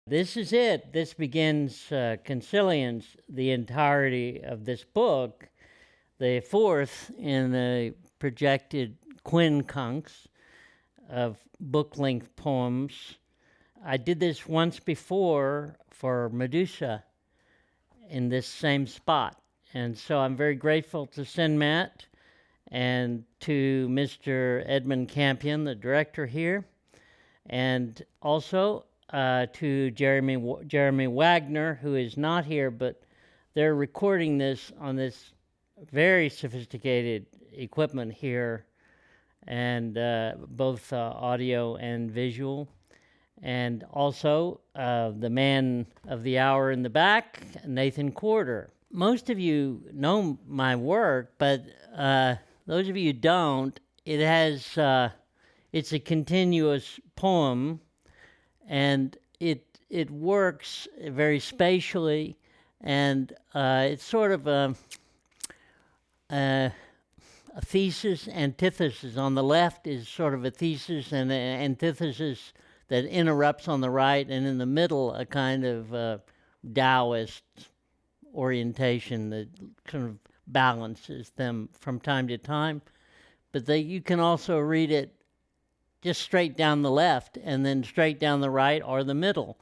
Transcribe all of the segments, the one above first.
This is it. This begins Consilience, the entirety of this book, the fourth in the projected quincunx of book-length poems. I did this once before for Medusa in this same spot. And so I'm very grateful to CNMAT and to Mr. Edmund Campion, the director here, and also to Jeremy Wagner, who is not here, but they're recording this on this very sophisticated equipment here, and both audio and visual. And also the man of the hour in the back, Nathan Corder. Most of you know my work, but those of you who don't, it's a continuous poem, and it works very spatially, and it's sort of a thesis, antithesis. On the left is sort of a thesis and an antithesis that interrupts on the right, and in the middle a kind of Taoist orientation that kind of balances them from time to time. But you can also read it just straight down the left and then straight down the right or the middle,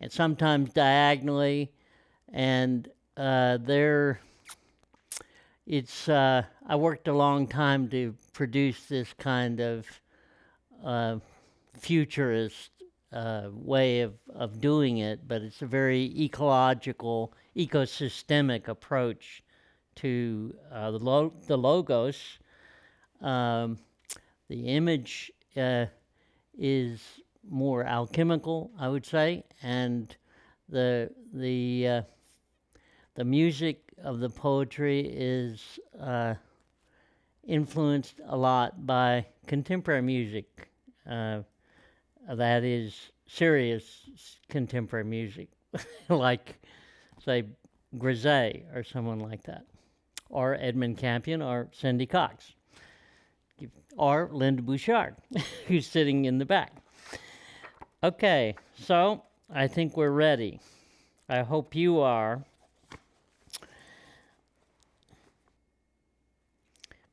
and sometimes diagonally. And I worked a long time to produce this kind of futurist way of doing it, but it's a very ecological, ecosystemic approach to the logos. The image is more alchemical, I would say, and the music of the poetry is influenced a lot by contemporary music. That is serious contemporary music, like, say, Grisey or someone like that, or Edmund Campion or Cindy Cox, or Linda Bouchard, who's sitting in the back. Okay, so I think we're ready. I hope you are.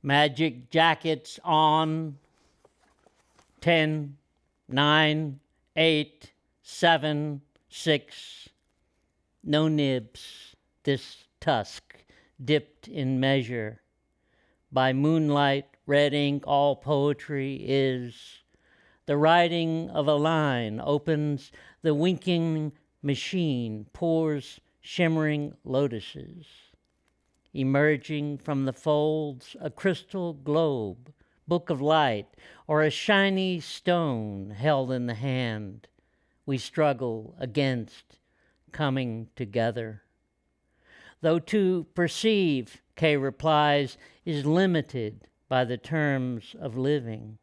Magic jackets on. 10, 9, 8, 7, 6. No nibs, this tusk, dipped in measure. By moonlight, red ink, all poetry is. The writing of a line opens the winking machine, pours shimmering lotuses. Emerging from the folds, a crystal globe, book of light, or a shiny stone held in the hand. We struggle against coming together. Though to perceive, Kay replies, is limited by the terms of living.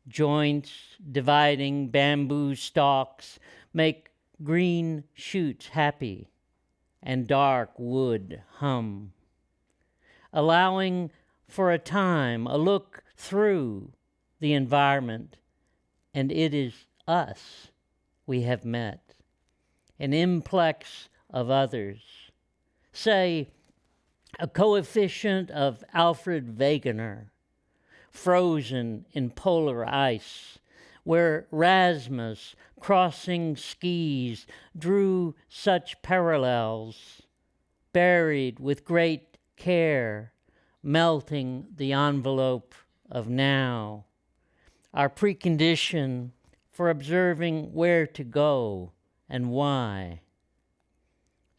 Joints dividing bamboo stalks make green shoots happy, and dark wood hum. Allowing for a time a look through the environment, and it is us we have met, an implex of others. Say, a coefficient of Alfred Wegener, frozen in polar ice, where Rasmus, crossing skis, drew such parallels, buried with great care, melting the envelope of now, our precondition for observing where to go and why.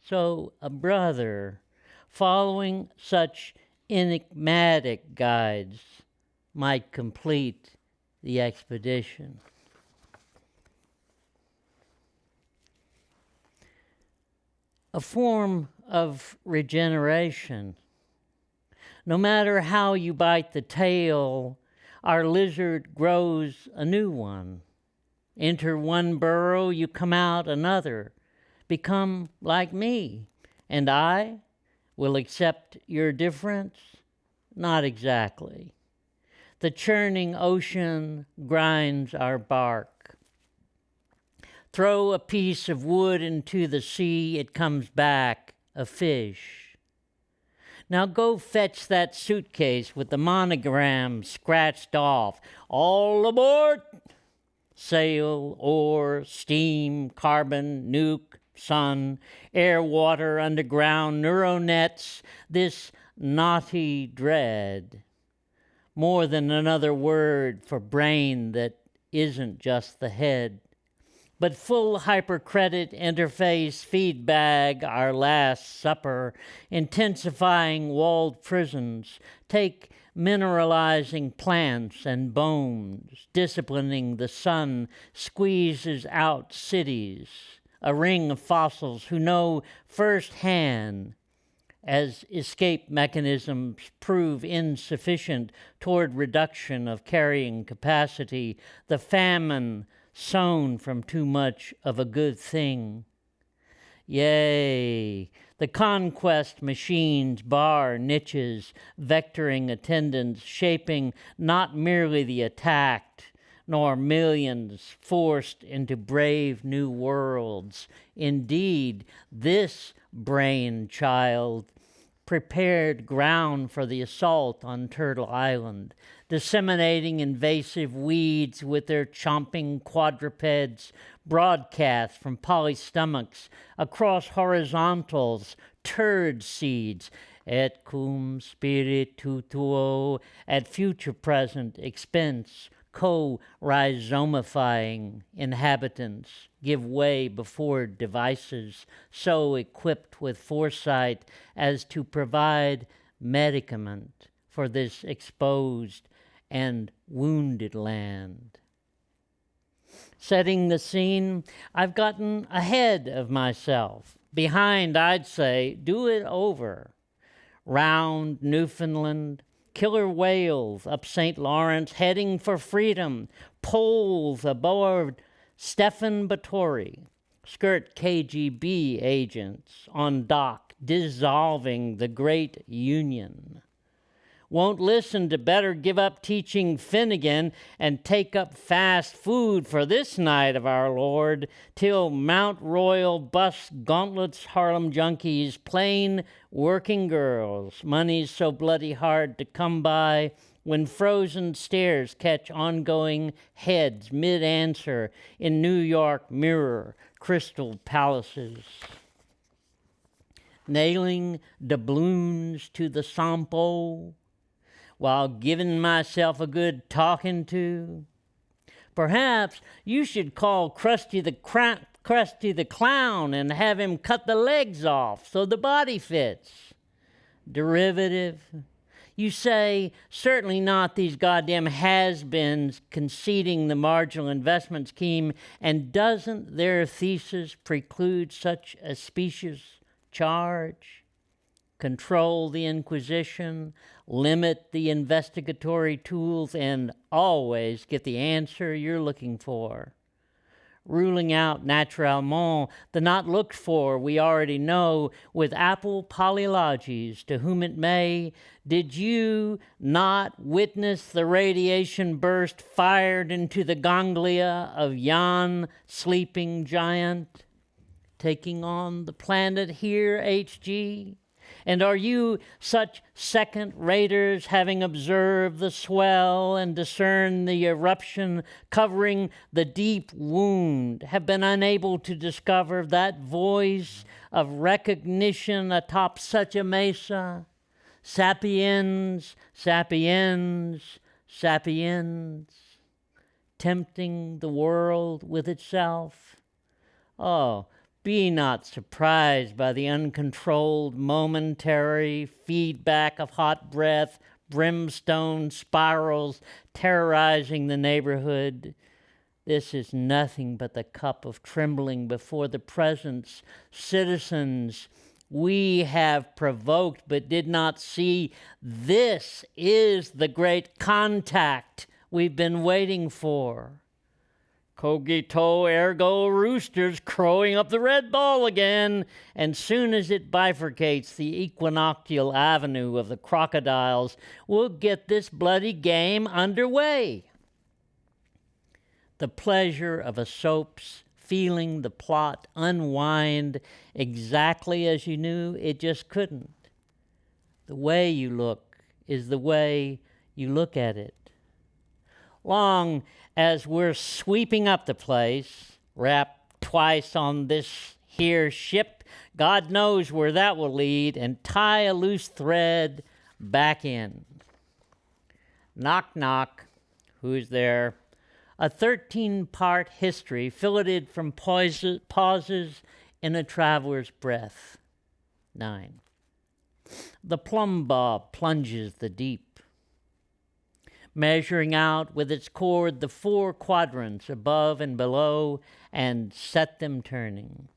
So a brother, following such enigmatic guides, might complete the expedition. A form of regeneration. No matter how you bite the tail, our lizard grows a new one. Enter one burrow, you come out another. Become like me, and I will accept your difference? Not exactly. The churning ocean grinds our bark. Throw a piece of wood into the sea, it comes back a fish. Now go fetch that suitcase with the monogram scratched off. All aboard! Sail, oar, steam, carbon, nuke, sun, air, water, underground, neuronets, this naughty dread. More than another word for brain that isn't just the head, but full hypercredit interface feedback, our last supper, intensifying walled prisons, take mineralizing plants and bones, disciplining the sun, squeezes out cities, a ring of fossils who know firsthand as escape mechanisms prove insufficient toward reduction of carrying capacity, the famine sown from too much of a good thing. Yea, the conquest machines bar niches, vectoring attendance, shaping not merely the attacked, nor millions forced into brave new worlds. Indeed, this brainchild prepared ground for the assault on Turtle Island, disseminating invasive weeds with their chomping quadrupeds, broadcast from polystomachs across horizontals, turd seeds, et cum spiritu tuo, at future present expense, co-rhizomifying inhabitants give way before devices so equipped with foresight as to provide medicament for this exposed and wounded land. Setting the scene, I've gotten ahead of myself. Behind, I'd say, do it over. Round Newfoundland, killer whales up St. Lawrence heading for freedom, poles aboard Stephen Batory, skirt KGB agents on dock dissolving the great union. Won't listen to better give up teaching Finnegan and take up fast food for this night of our Lord, till Mount Royal bus gauntlets Harlem junkies, plain working girls, money's so bloody hard to come by, when frozen stares catch ongoing heads mid-answer in New York mirror crystal palaces. Nailing doubloons to the sampo, while giving myself a good talking to. Perhaps you should call Krusty the Clown and have him cut the legs off so the body fits. Derivative. You say, certainly not these goddamn has-beens conceding the marginal investment scheme, and doesn't their thesis preclude such a specious charge? Control the Inquisition, limit the investigatory tools, and always get the answer you're looking for. Ruling out naturellement the not looked for we already know with apple polylogies, to whom it may, did you not witness the radiation burst fired into the ganglia of yon sleeping giant? Taking on the planet here, HG? And are you such second-raters, having observed the swell and discerned the eruption covering the deep wound, have been unable to discover that voice of recognition atop such a mesa? Sapiens, sapiens, sapiens, tempting the world with itself? Oh, be not surprised by the uncontrolled momentary feedback of hot breath, brimstone spirals terrorizing the neighborhood. This is nothing but the cup of trembling before the presence. Citizens, we have provoked but did not see. This is the great contact we've been waiting for. Cogito ergo roosters crowing up the red ball again, and soon as it bifurcates the equinoctial avenue of the crocodiles, we'll get this bloody game underway. The pleasure of a soap's feeling the plot unwind exactly as you knew it just couldn't. The way you look is the way you look at it. Long as we're sweeping up the place, wrapped twice on this here ship, God knows where that will lead, and tie a loose thread back in. Knock, knock. Who's there? A 13-part history filleted from pauses in a traveler's breath. 9. The plumb bob plunges the deep, measuring out with its cord the 4 quadrants above and below, and set them turning.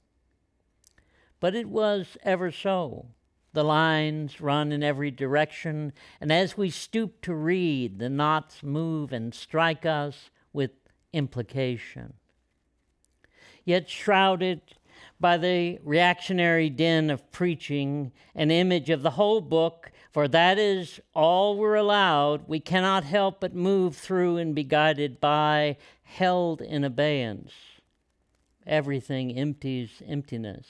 But it was ever so. The lines run in every direction, and as we stoop to read, the knots move and strike us with implication. Yet shrouded by the reactionary din of preaching, an image of the whole book, for that is all we're allowed, we cannot help but move through and be guided by, held in abeyance. Everything empties emptiness.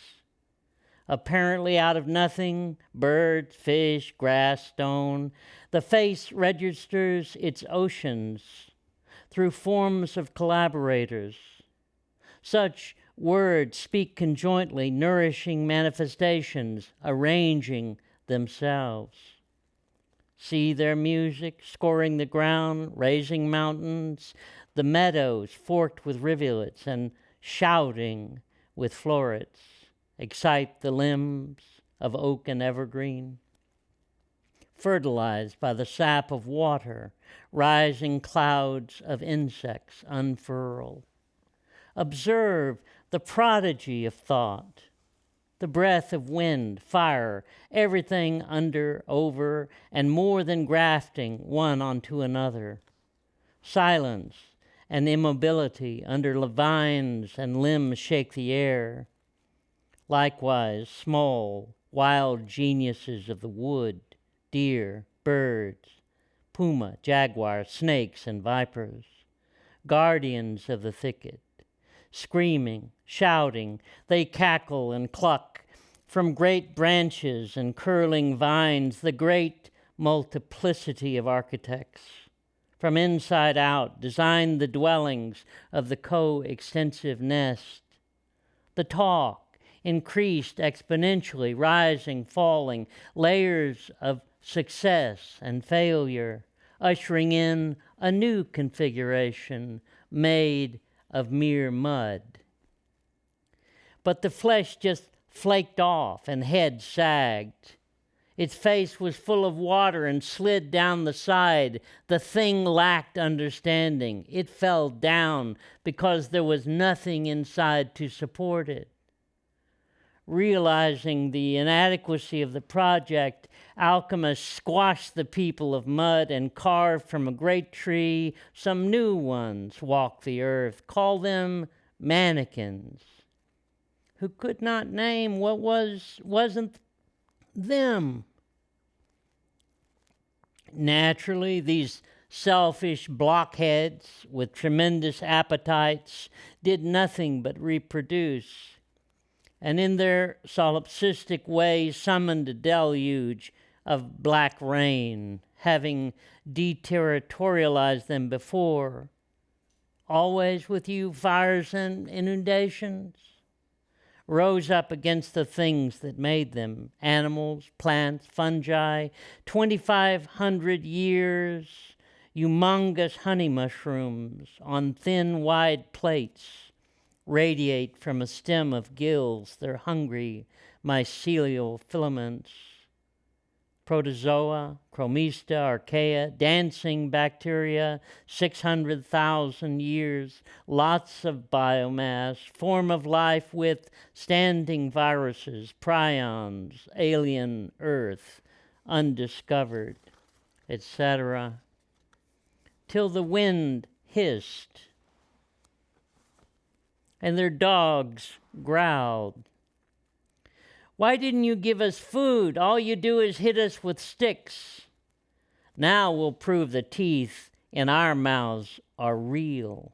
Apparently out of nothing, birds, fish, grass, stone, the face registers its oceans through forms of collaborators. Such words speak conjointly, nourishing manifestations, arranging themselves. See their music, scoring the ground, raising mountains, the meadows forked with rivulets and shouting with florets, excite the limbs of oak and evergreen. Fertilized by the sap of water, rising clouds of insects unfurl. Observe the prodigy of thought, the breath of wind, fire, everything under, over, and more than grafting one onto another. Silence and immobility under vines and limbs shake the air. Likewise, small, wild geniuses of the wood, deer, birds, puma, jaguar, snakes, and vipers, guardians of the thicket. Screaming, shouting, they cackle and cluck from great branches and curling vines, the great multiplicity of architects. From inside out, design the dwellings of the co-extensive nest. The talk increased exponentially, rising, falling, layers of success and failure, ushering in a new configuration made of mere mud. But the flesh just flaked off and head sagged. Its face was full of water and slid down the side. The thing lacked understanding. It fell down because there was nothing inside to support it. Realizing the inadequacy of the project, alchemists squashed the people of mud and carved from a great tree some new ones walk the earth. Call them mannequins, who could not name what wasn't them. Naturally, these selfish blockheads with tremendous appetites did nothing but reproduce, and in their solipsistic way summoned a deluge of black rain, having deterritorialized them before. Always with you, fires and inundations? Rose up against the things that made them, animals, plants, fungi, 2,500 years, humongous honey mushrooms on thin, wide plates, radiate from a stem of gills, their hungry mycelial filaments. Protozoa, chromista, archaea, dancing bacteria, 600,000 years, lots of biomass, form of life with standing viruses, prions, alien earth, undiscovered, etc., till the wind hissed and their dogs growled. Why didn't you give us food? All you do is hit us with sticks. Now we'll prove the teeth in our mouths are real.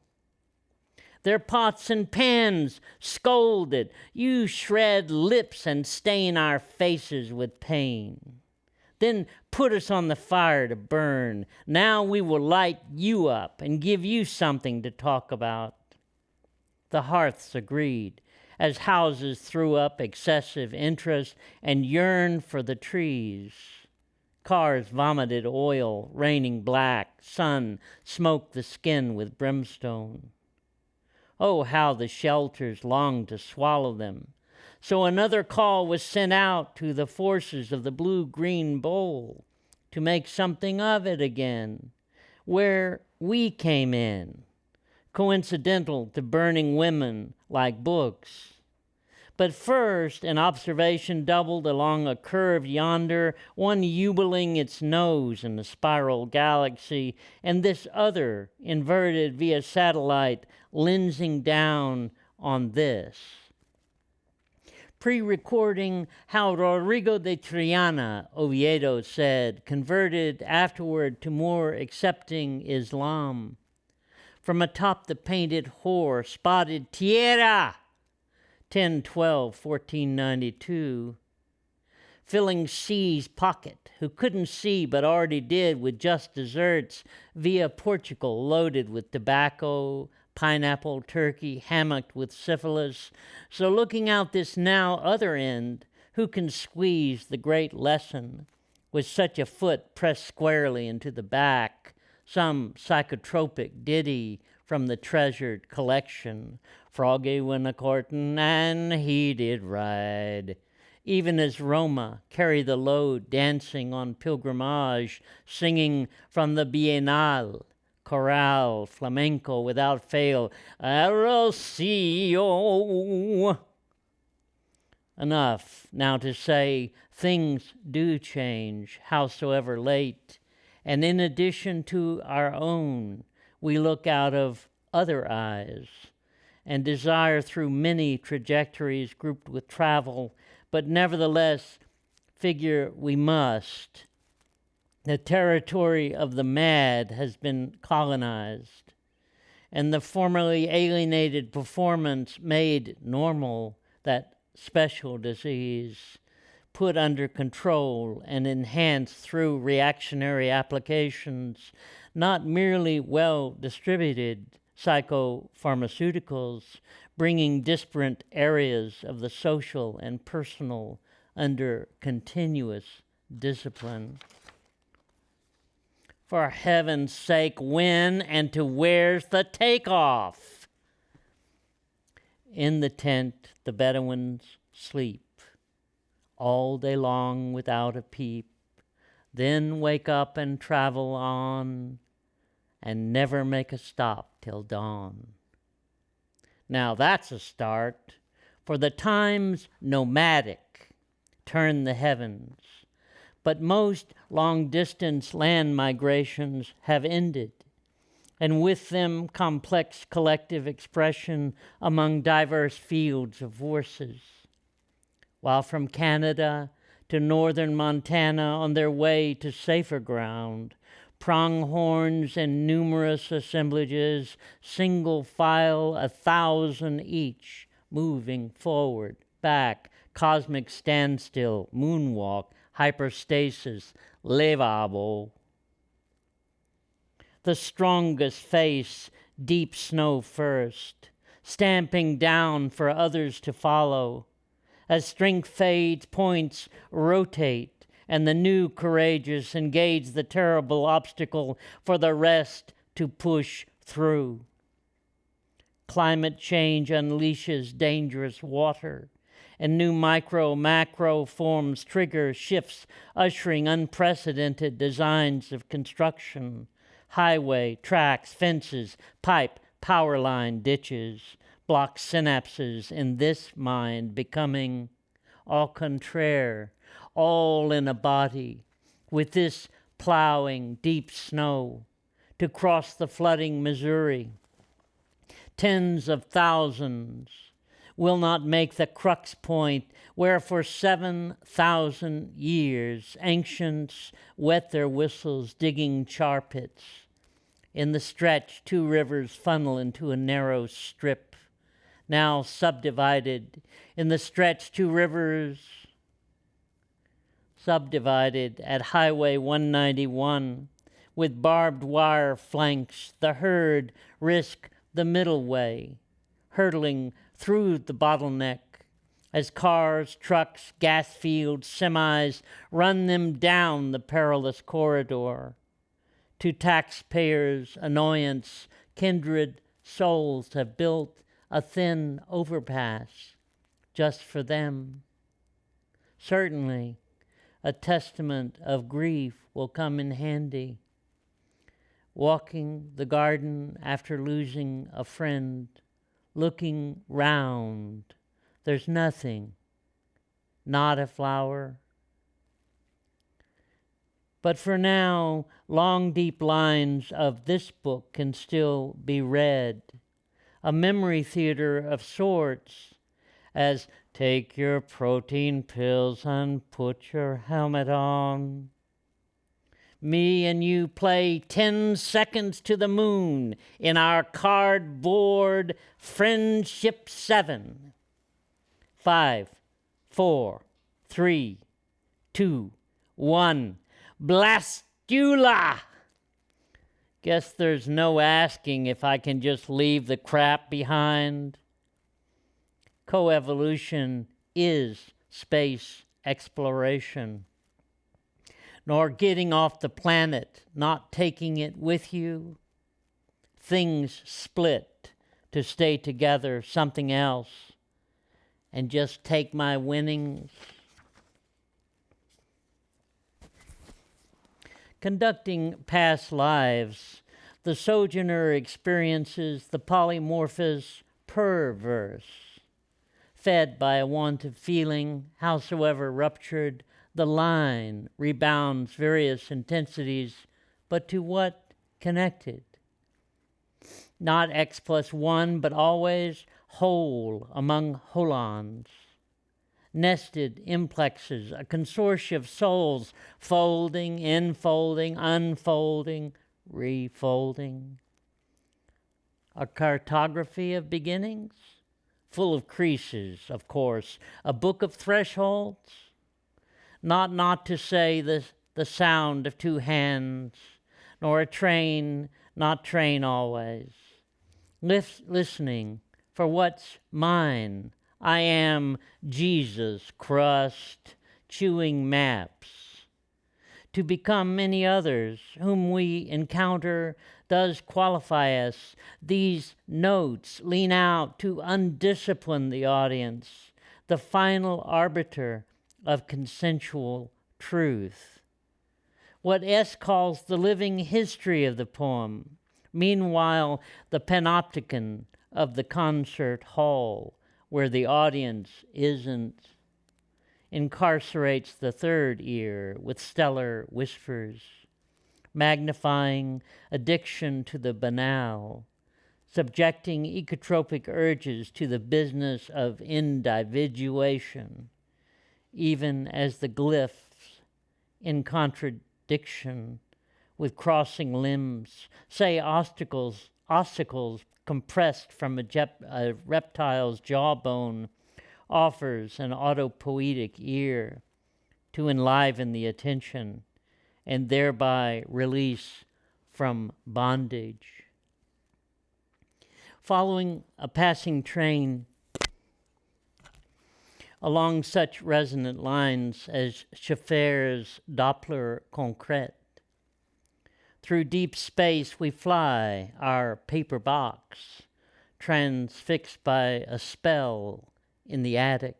Their pots and pans scolded. You shred lips and stain our faces with pain. Then put us on the fire to burn. Now we will light you up and give you something to talk about. The hearths agreed, as houses threw up excessive interest and yearned for the trees. Cars vomited oil, raining black. Sun smoked the skin with brimstone. Oh, how the shelters longed to swallow them. So another call was sent out to the forces of the blue-green bowl to make something of it again, where we came in, coincidental to burning women like books. But first, an observation doubled along a curve yonder, one yubeling its nose in the spiral galaxy, and this other inverted via satellite, lensing down on this. Pre-recording how Rodrigo de Triana, Oviedo said, converted afterward to more accepting Islam. From atop the painted whore spotted Tierra, 10/12/1492, filling C's pocket, who couldn't see but already did with just desserts via Portugal loaded with tobacco, pineapple, turkey, hammocked with syphilis. So looking out this now other end, who can squeeze the great lesson with such a foot pressed squarely into the back, some psychotropic ditty from the treasured collection. Froggy went a-courtin' and he did ride. Even as Roma carried the load, dancing on pilgrimage, singing from the Biennale, chorale, flamenco without fail, Arrocio. Enough now to say things do change, howsoever late, and in addition to our own, we look out of other eyes and desire through many trajectories grouped with travel, but nevertheless figure we must. The territory of the mad has been colonized, and the formerly alienated performance made normal, that special disease, put under control and enhanced through reactionary applications, not merely well-distributed psychopharmaceuticals, bringing disparate areas of the social and personal under continuous discipline. For heaven's sake, when and to where's the takeoff? In the tent, the Bedouins sleep all day long without a peep, then wake up and travel on, and never make a stop till dawn. Now that's a start, for the times nomadic turn the heavens, but most long-distance land migrations have ended, and with them complex collective expression among diverse fields of forces. While from Canada to northern Montana on their way to safer ground, pronghorns and numerous assemblages, single file, 1,000 each, moving forward, back, cosmic standstill, moonwalk, hyperstasis, levabo. The strongest face, deep snow first, stamping down for others to follow. As strength fades, points rotate, and the new courageous engage the terrible obstacle for the rest to push through. Climate change unleashes dangerous water, and new macro forms trigger shifts, ushering unprecedented designs of construction, highway, tracks, fences, pipe, power line, ditches, block synapses in this mind, becoming au contraire, all in a body, with this plowing deep snow to cross the flooding Missouri. Tens of thousands will not make the crux point where for 7,000 years ancients wet their whistles digging char pits In the stretch, two rivers funnel into a narrow strip, now subdivided. In the stretch, two rivers subdivided at Highway 191 with barbed wire flanks. The herd risk the middle way, hurtling through the bottleneck as cars, trucks, gas fields, semis run them down the perilous corridor. To taxpayers' annoyance, kindred souls have built a thin overpass just for them. Certainly, a testament of grief will come in handy. Walking the garden after losing a friend, looking round, there's nothing, not a flower. But for now, long, deep lines of this book can still be read. A memory theater of sorts, as take your protein pills and put your helmet on. Me and you play 10 seconds to the moon in our cardboard Friendship 7. 5, 4, 3, 2, 1. Blastula! Guess there's no asking if I can just leave the crap behind. Coevolution is space exploration. Nor getting off the planet, not taking it with you. Things split to stay together, something else, and just take my winnings. Conducting past lives, the sojourner experiences the polymorphous perverse. Fed by a want of feeling, howsoever ruptured, the line rebounds various intensities, but to what connected? Not X+1, but always whole among holons. Nested implexes, a consortium of souls, folding, enfolding, unfolding, refolding. A cartography of beginnings, full of creases, of course, a book of thresholds, not to say the sound of two hands, nor a train, not train always. Listening for what's mine. I am Jesus crust, chewing maps. To become many others whom we encounter does qualify us. These notes lean out to undiscipline the audience, the final arbiter of consensual truth. What S calls the living history of the poem. Meanwhile, the panopticon of the concert hall, where the audience isn't, incarcerates the third ear with stellar whispers, magnifying addiction to the banal, subjecting ecotropic urges to the business of individuation, even as the glyphs, in contradiction with crossing limbs, say oscillacles compressed from a reptile's jawbone, offers an autopoietic ear to enliven the attention and thereby release from bondage. Following a passing train along such resonant lines as Schaeffer's Doppler concrete, through deep space we fly, our paper box, transfixed by a spell in the attic,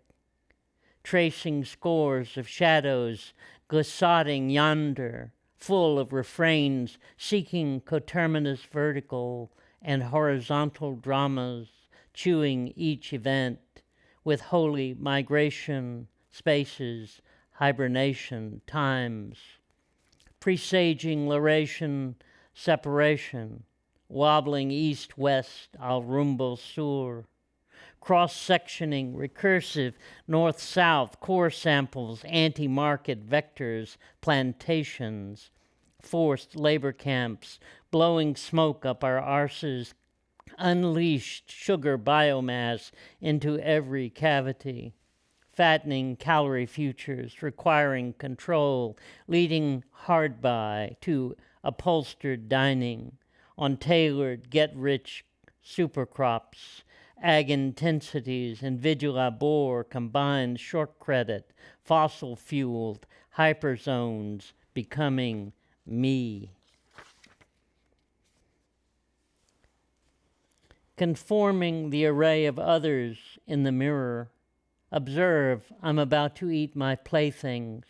tracing scores of shadows glissading yonder, full of refrains seeking coterminous vertical and horizontal dramas, chewing each event with holy migration, spaces, hibernation, times, presaging laration, separation, wobbling east-west al rumbo sur, cross-sectioning, recursive, north-south, core samples, anti-market vectors, plantations, forced labor camps, blowing smoke up our arses, unleashed sugar biomass into every cavity, fattening calorie futures, requiring control, leading hard by to upholstered dining on tailored get-rich supercrops, ag intensities, and vigilabor combined short credit, fossil-fueled hyperzones becoming me. Conforming the array of others in the mirror, observe I'm about to eat my playthings,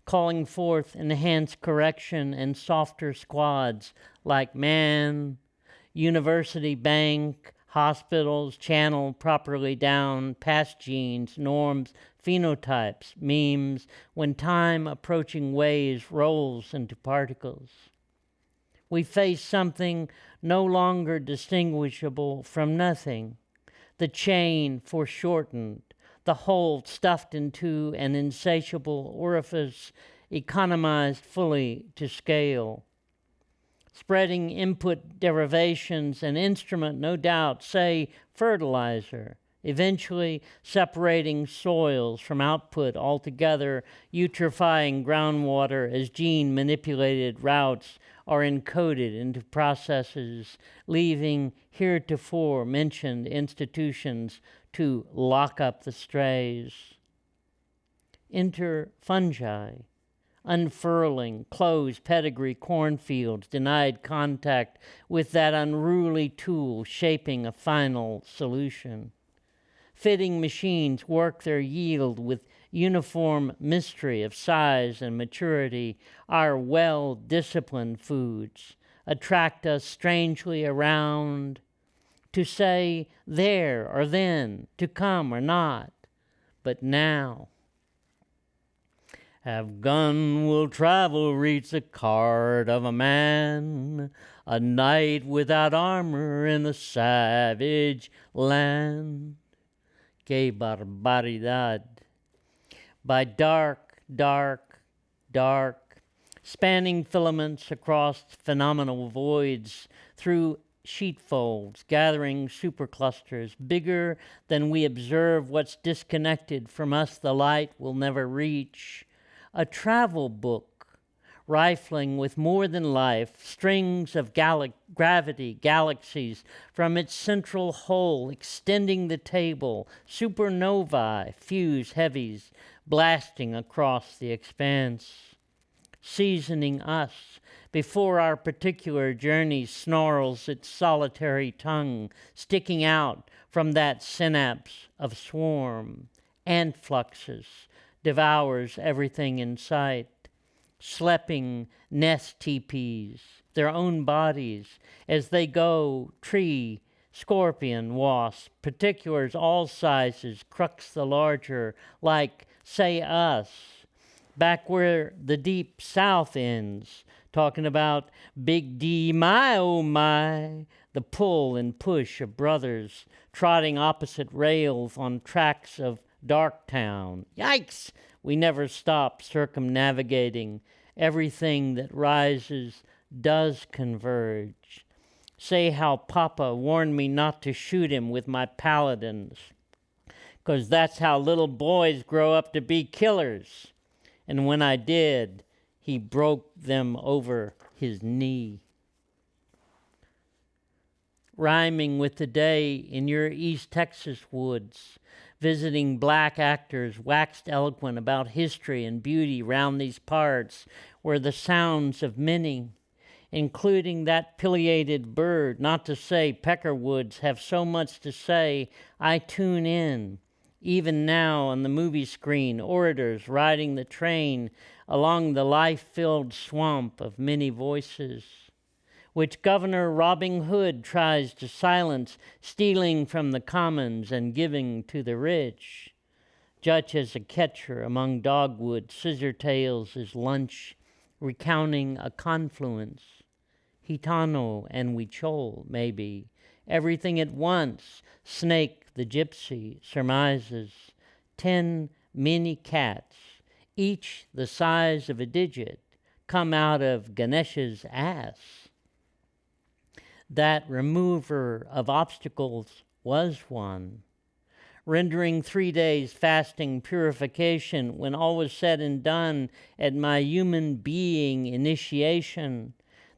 calling forth enhanced correction and softer squads like man, university bank, hospitals, channel properly down, past genes, norms, phenotypes, memes, when time approaching waves rolls into particles. We face something no longer distinguishable from nothing, the chain foreshortened, the hole stuffed into an insatiable orifice, economized fully to scale. Spreading input derivations and instrument, no doubt, say fertilizer, eventually separating soils from output altogether, eutrophying groundwater as gene-manipulated routes are encoded into processes, leaving heretofore mentioned institutions to lock up the strays. Enter fungi, unfurling, closed pedigree cornfields, denied contact with that unruly tool shaping a final solution. Fitting machines work their yield with uniform mystery of size and maturity. Our well-disciplined foods attract us strangely around to say there or then, to come or not, but now. Have gun will travel reach the cart of a man, a knight without armor in the savage land. Que barbaridad. By dark, spanning filaments across phenomenal voids, through sheetfolds, gathering superclusters, bigger than we observe what's disconnected from us the light will never reach. A travel book, rifling with more than life, strings of gravity, galaxies from its central hole, extending the table, supernovae, fuse heavies, blasting across the expanse, seasoning us before our particular journey snarls its solitary tongue, sticking out from that synapse of swarm, ant fluxus, devours everything in sight, sleeping nest teepees, their own bodies, as they go, tree, scorpion, wasp, particulars all sizes, crux the larger, like, say, us, back where the deep south ends, talking about Big D, my oh my, the pull and push of brothers trotting opposite rails on tracks of Darktown. Yikes! We never stop circumnavigating. Everything that rises does converge. Say how Papa warned me not to shoot him with my paladins, 'cause that's how little boys grow up to be killers. And when I did, he broke them over his knee. Rhyming with the day in your East Texas woods, visiting black actors waxed eloquent about history and beauty round these parts, where the sounds of many, including that pileated bird, not to say peckerwoods, have so much to say, I tune in. Even now on the movie screen, orators riding the train along the life-filled swamp of many voices, which Governor Robin Hood tries to silence, stealing from the commons and giving to the rich. Such as a catcher among dogwood, scissor tails his lunch, recounting a confluence. Gitano and Huichol, maybe, everything at once. Snake the gypsy surmises 10 mini cats, each the size of a digit, come out of Ganesha's ass. That remover of obstacles was one, rendering 3 days fasting purification when all was said and done at my human being initiation.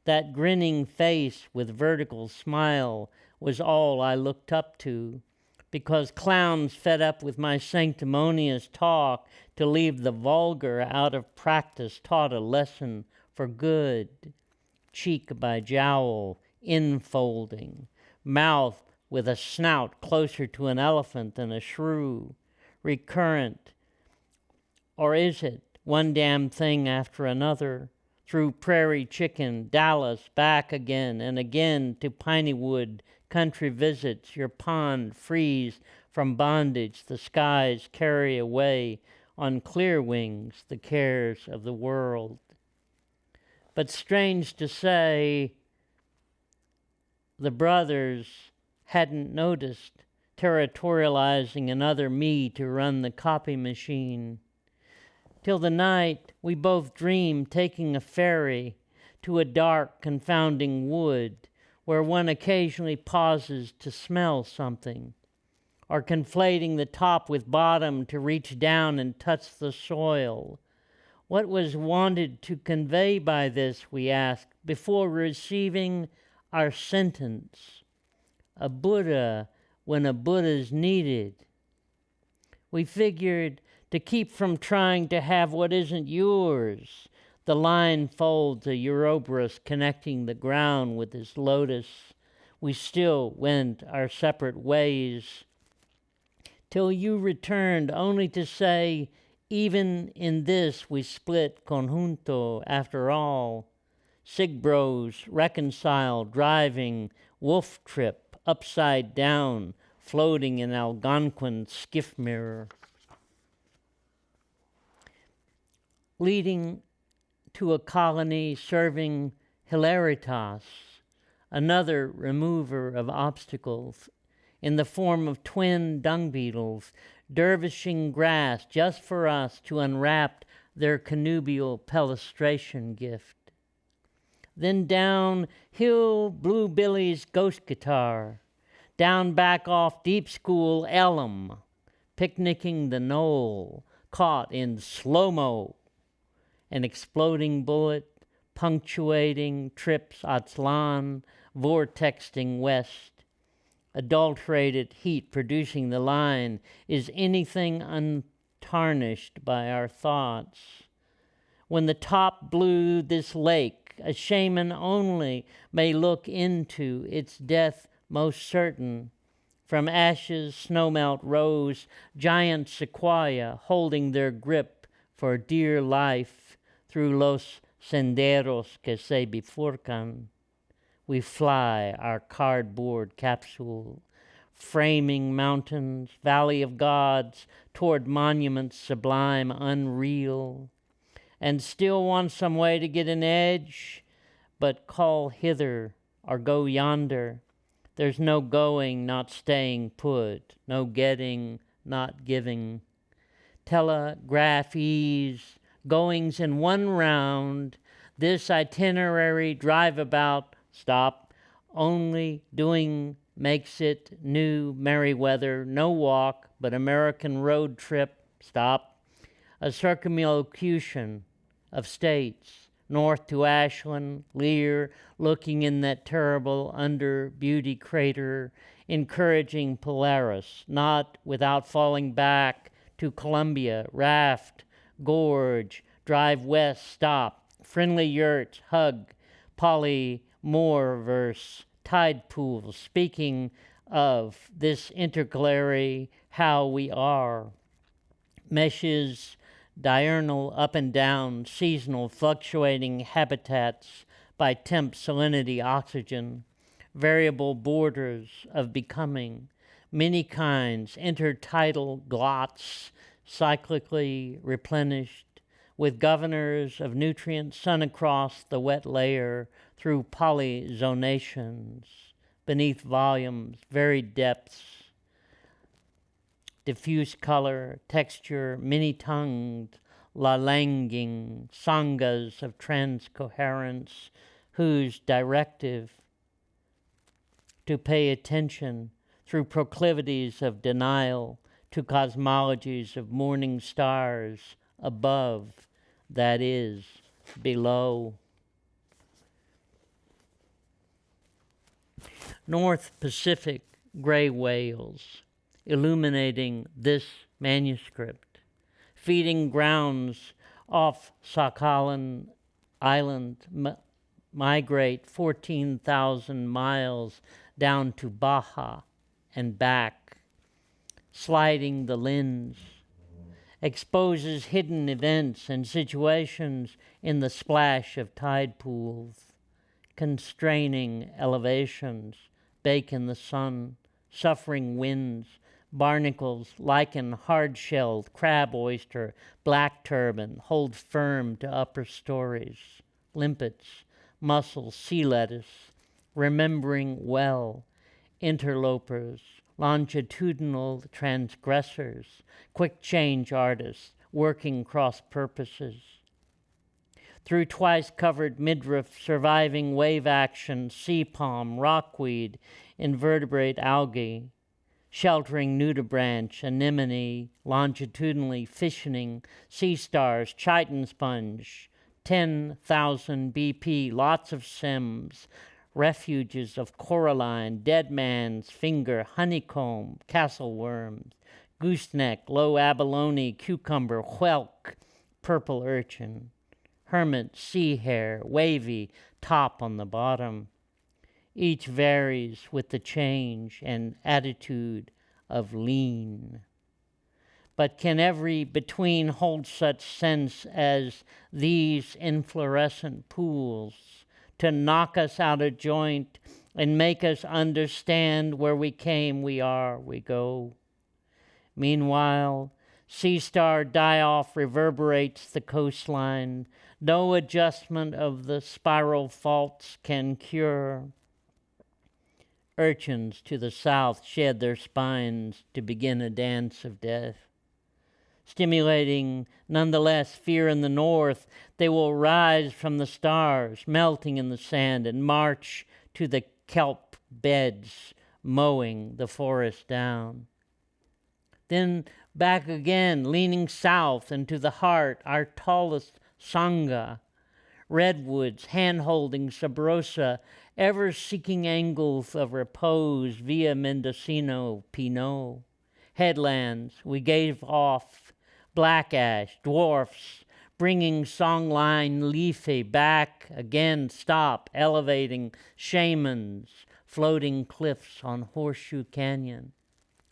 That grinning face with vertical smile was all I looked up to, because clowns fed up with my sanctimonious talk to leave the vulgar out of practice taught a lesson for good. Cheek by jowl, enfolding, mouth with a snout closer to an elephant than a shrew, recurrent, or is it one damn thing after another, through Prairie Chicken, Dallas, back again and again to Pineywood, country visits, your pond freeze from bondage, the skies carry away on clear wings the cares of the world. But strange to say, the brothers hadn't noticed, territorializing another me to run the copy machine. Till the night we both dreamed taking a ferry to a dark, confounding wood where one occasionally pauses to smell something, or conflating the top with bottom to reach down and touch the soil. What was wanted to convey by this, we asked, before receiving our sentence? A Buddha when a Buddha's needed. We figured to keep from trying to have what isn't yours. The line folds a Ouroboros connecting the ground with his lotus. We still went our separate ways, till you returned only to say, even in this we split conjunto after all. Sigbros reconciled, driving, wolf trip, upside down, floating in Algonquin skiff mirror. Leading to a colony serving hilaritas, another remover of obstacles, in the form of twin dung beetles, dervishing grass just for us to unwrap their connubial pelestration gift. Then down Hill Blue Billy's ghost guitar, down back off Deep School Elm, picnicking the knoll, caught in slow-mo, an exploding bullet, punctuating trips Atzlan, vortexing west, adulterated heat producing the line, is anything untarnished by our thoughts. When the top blew this lake, a shaman only may look into its death most certain. From ashes snowmelt rose, giant sequoia holding their grip for dear life through los senderos que se bifurcan. We fly our cardboard capsule, framing mountains, valley of gods, toward monuments sublime, unreal, and still want some way to get an edge, but call hither or go yonder. There's no going, not staying put, no getting, not giving. Telegraph ease, goings in one round, this itinerary drive about, stop, only doing makes it new Merryweather, no walk, but American road trip, stop, a circumlocution of states, north to Ashland, Lear, looking in that terrible under beauty crater, encouraging Polaris, not without falling back to Columbia, raft, gorge, drive west, stop, friendly yurts, hug, polymore verse, tide pools, speaking of this intercalary, how we are, meshes, diurnal up and down, seasonal fluctuating habitats by temp, salinity, oxygen, variable borders of becoming, many kinds, intertidal glots, cyclically replenished, with governors of nutrients, sun across the wet layer through polyzonations, beneath volumes, varied depths, diffuse color, texture, many-tongued, lalanging sangas of transcoherence, whose directive to pay attention through proclivities of denial to cosmologies of morning stars above, that is, below. North Pacific gray whales illuminating this manuscript, feeding grounds off Sakhalin Island, migrate 14,000 miles down to Baja and back, sliding the lens, exposes hidden events and situations in the splash of tide pools, constraining elevations, bake in the sun, suffering winds, barnacles, lichen, hard-shelled, crab oyster, black turban, hold firm to upper stories, limpets, mussels, sea lettuce, remembering well, interlopers, longitudinal transgressors, quick change artists, working cross purposes. Through twice covered midriff, surviving wave action, sea palm, rockweed, invertebrate algae, sheltering nudibranch, anemone, longitudinally fissioning, sea stars, chitin sponge, 10,000 BP, lots of Sims, refuges of coralline, dead man's finger, honeycomb, castle worms, gooseneck, low abalone, cucumber, whelk, purple urchin, hermit, sea hare, wavy, top on the bottom. Each varies with the change and attitude of lean. But can every between hold such sense as these inflorescent pools to knock us out of joint and make us understand where we came, we are, we go? Meanwhile, sea star die-off reverberates the coastline. No adjustment of the spiral faults can cure. Urchins to the south shed their spines to begin a dance of death. Stimulating, nonetheless, fear in the north, they will rise from the stars, melting in the sand, and march to the kelp beds, mowing the forest down. Then back again, leaning south into the heart, our tallest sangha, redwoods, hand-holding sabrosa, ever seeking angles of repose via Mendocino, Pinot. Headlands we gave off, black ash, dwarfs, bringing songline leafy back again, stop, elevating shamans, floating cliffs on Horseshoe Canyon.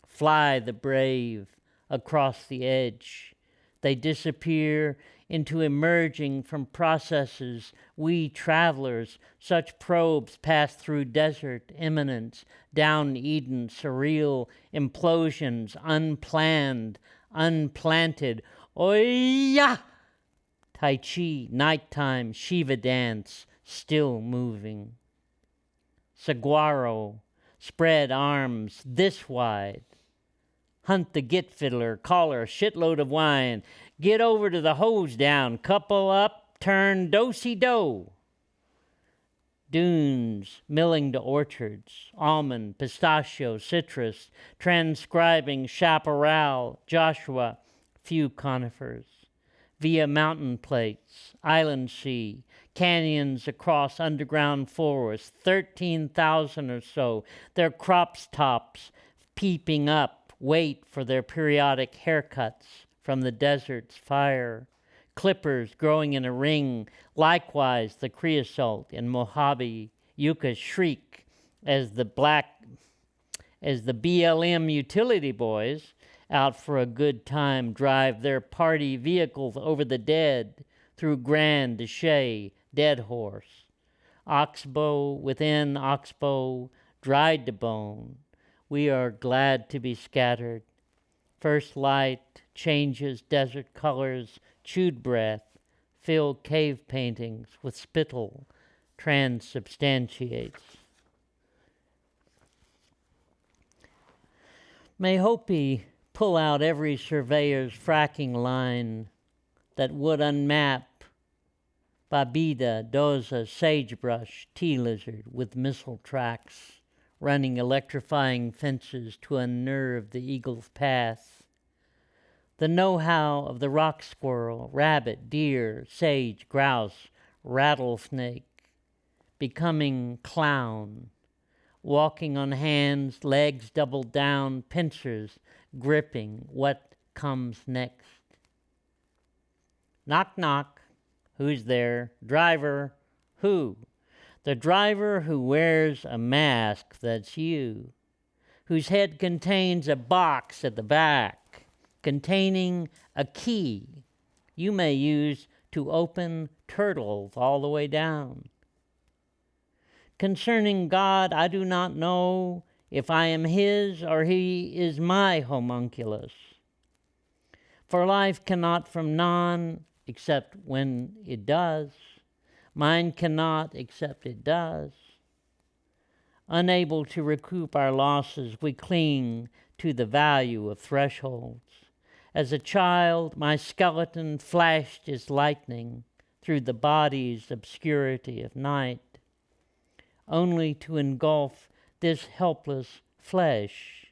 Fly the brave across the edge. They disappear into emerging from processes we travelers, such probes pass through desert imminence, down Eden, surreal implosions, unplanned, unplanted. Oya! Tai Chi, nighttime, Shiva dance, still moving. Saguaro, spread arms this wide. Hunt the git fiddler, call her, shitload of wine. Get over to the hose down, couple up, turn do-si-do. Dunes, milling to orchards, almond, pistachio, citrus, transcribing chaparral, Joshua, few conifers. Via mountain plates, island sea, canyons across underground forests, 13,000 or so, their crops tops peeping up, wait for their periodic haircuts from the desert's fire. Clippers growing in a ring, likewise the creosote and Mojave yucca shriek as the BLM utility boys out for a good time drive their party vehicles over the dead through Grand Deshay, Dead Horse. Oxbow within oxbow, dried to bone. We are glad to be scattered. First light changes desert colors, chewed breath, fill cave paintings with spittle, transubstantiates. May Hopi pull out every surveyor's fracking line, that would unmap Babida, Doza, sagebrush, tea lizard with missile tracks, running electrifying fences to unnerve the eagle's path. The know-how of the rock squirrel, rabbit, deer, sage, grouse, rattlesnake, becoming clown, walking on hands, legs doubled down, pincers gripping what comes next. Knock, knock. Who's there? Driver. Who? The driver who wears a mask, that's you, whose head contains a box at the back containing a key you may use to open turtles all the way down. Concerning God, I do not know if I am his or he is my homunculus. For life cannot from none except when it does. Mine cannot except it does. Unable to recoup our losses, we cling to the value of thresholds. As a child, my skeleton flashed as lightning through the body's obscurity of night, only to engulf this helpless flesh.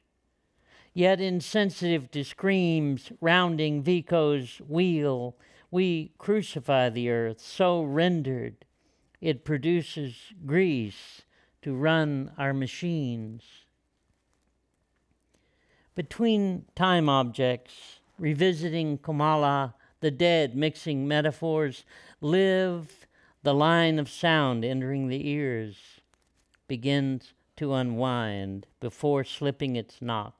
Yet insensitive to screams rounding Vico's wheel, we crucify the earth, so rendered it produces grease to run our machines. Between time objects, revisiting Kamala, the dead, mixing metaphors, live the line of sound entering the ears, begins to unwind before slipping its knock.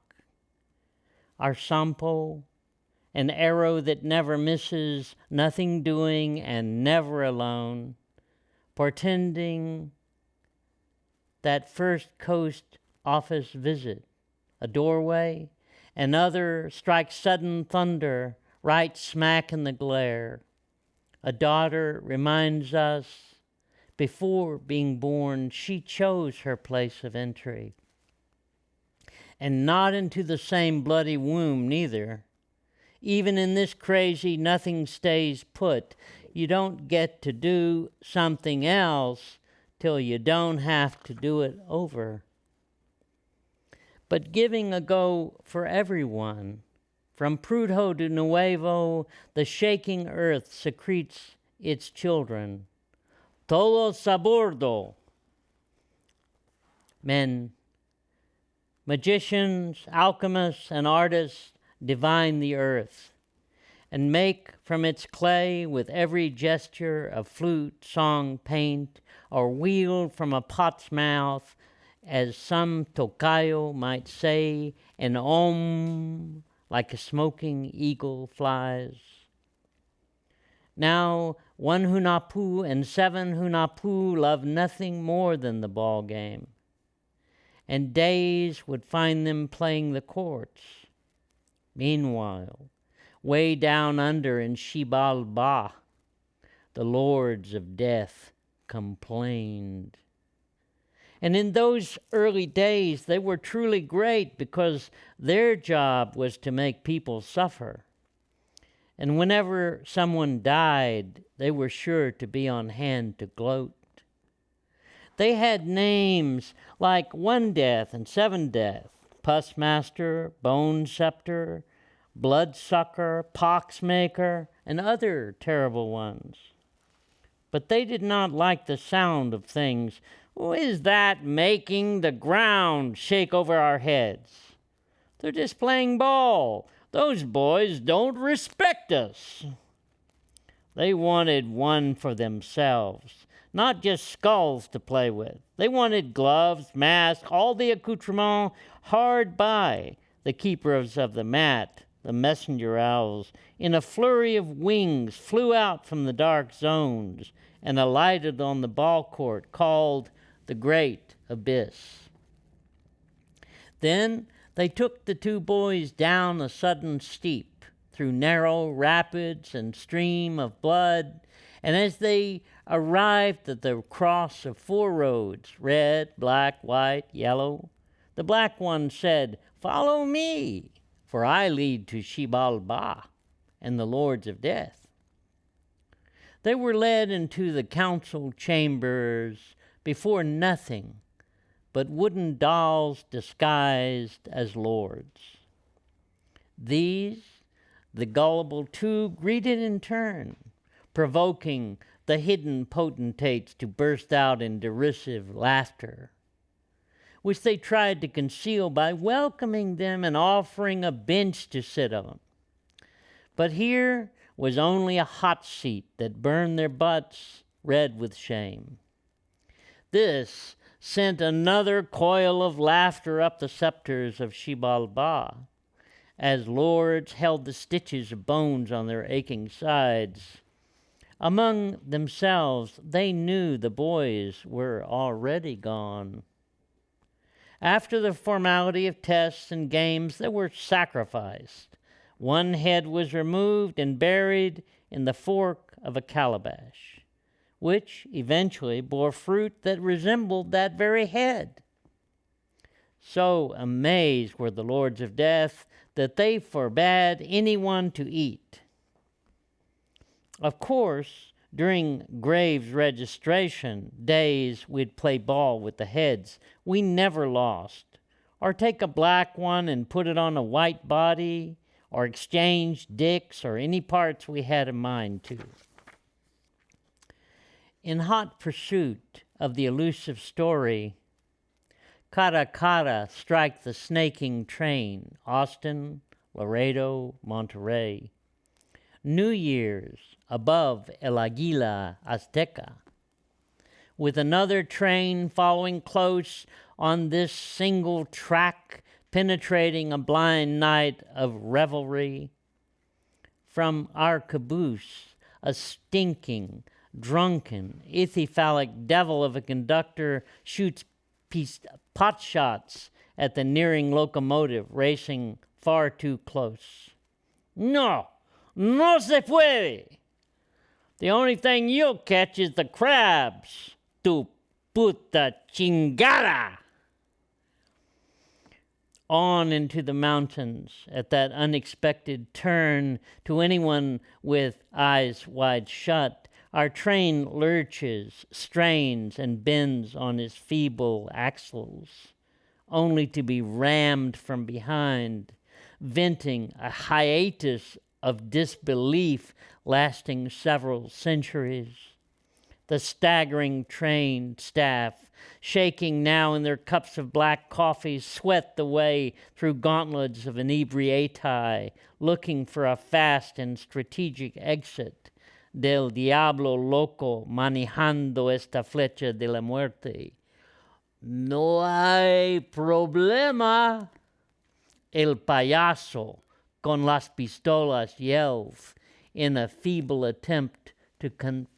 Our sampo, an arrow that never misses, nothing doing and never alone, portending that first coast office visit, a doorway, another strikes sudden thunder right smack in the glare. A daughter reminds us, before being born, she chose her place of entry. And not into the same bloody womb neither. Even in this crazy, nothing stays put. You don't get to do something else till you don't have to do it over. But giving a go for everyone, from Prudo to Nuevo, the shaking earth secretes its children. Todos a bordo. Men, magicians, alchemists, and artists divine the earth and make from its clay with every gesture of flute, song, paint, or wield from a pot's mouth, as some tocayo might say, an om like a smoking eagle flies. Now 1 Hunahpu and 7 Hunahpu love nothing more than the ball game, and days would find them playing the courts. Meanwhile, way down under in Xibalba, the lords of death complained. And in those early days, they were truly great because their job was to make people suffer. And whenever someone died, they were sure to be on hand to gloat. They had names like 1 Death and 7 Death, Pus Master, Bone Scepter, Bloodsucker, Poxmaker, and other terrible ones. But they did not like the sound of things. Who is that making the ground shake over our heads? They're just playing ball. Those boys don't respect us. They wanted one for themselves, not just skulls to play with. They wanted gloves, masks, all the accoutrements hard by. The keepers of the mat, the messenger owls, in a flurry of wings flew out from the dark zones and alighted on the ball court called the Great Abyss. Then they took the 2 boys down a sudden steep, through narrow rapids and stream of blood, and as they arrived at the cross of 4 roads, red, black, white, yellow, the black one said, "Follow me, for I lead to Xibalba and the lords of death." They were led into the council chambers before nothing but wooden dolls disguised as lords. These the gullible two greeted in turn, provoking the hidden potentates to burst out in derisive laughter, which they tried to conceal by welcoming them and offering a bench to sit on. But here was only a hot seat that burned their butts red with shame. This sent another coil of laughter up the scepters of Xibalba, as lords held the stitches of bones on their aching sides. Among themselves, they knew the boys were already gone. After the formality of tests and games, they were sacrificed. One head was removed and buried in the fork of a calabash, which eventually bore fruit that resembled that very head. So amazed were the lords of death that they forbade anyone to eat. Of course, during Graves' registration days, we'd play ball with the heads. We never lost. Or take a black one and put it on a white body, or exchange dicks or any parts we had in mind to. In hot pursuit of the elusive story, cara cara strike the snaking train, Austin, Laredo, Monterrey. New Year's above El Aguila Azteca, with another train following close on this single track, penetrating a blind night of revelry. From our caboose, a stinking, drunken, ichthyphalic devil of a conductor shoots pot shots at the nearing locomotive racing far too close. No se puede. The only thing you'll catch is the crabs. Tu puta chingada. On into the mountains at that unexpected turn. To anyone with eyes wide shut, our train lurches, strains, and bends on its feeble axles, only to be rammed from behind, venting a hiatus of disbelief lasting several centuries. The staggering train staff, shaking now in their cups of black coffee, sweat the way through gauntlets of inebriati, looking for a fast and strategic exit del diablo loco manejando esta flecha de la muerte. No hay problema. El payaso con las pistolas yells in a feeble attempt to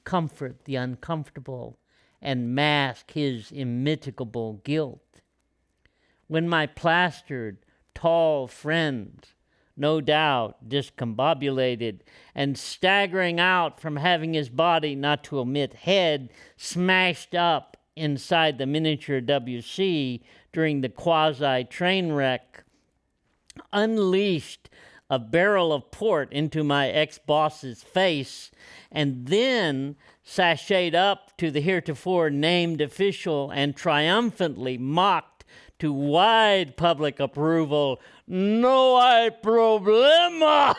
comfort the uncomfortable and mask his immitigable guilt. When my plastered, tall friend, no doubt discombobulated and staggering out from having his body, not to omit head, smashed up inside the miniature WC during the quasi-train wreck, unleashed a barrel of port into my ex-boss's face, and then sashayed up to the heretofore named official and triumphantly mocked to wide public approval, "No hay problema."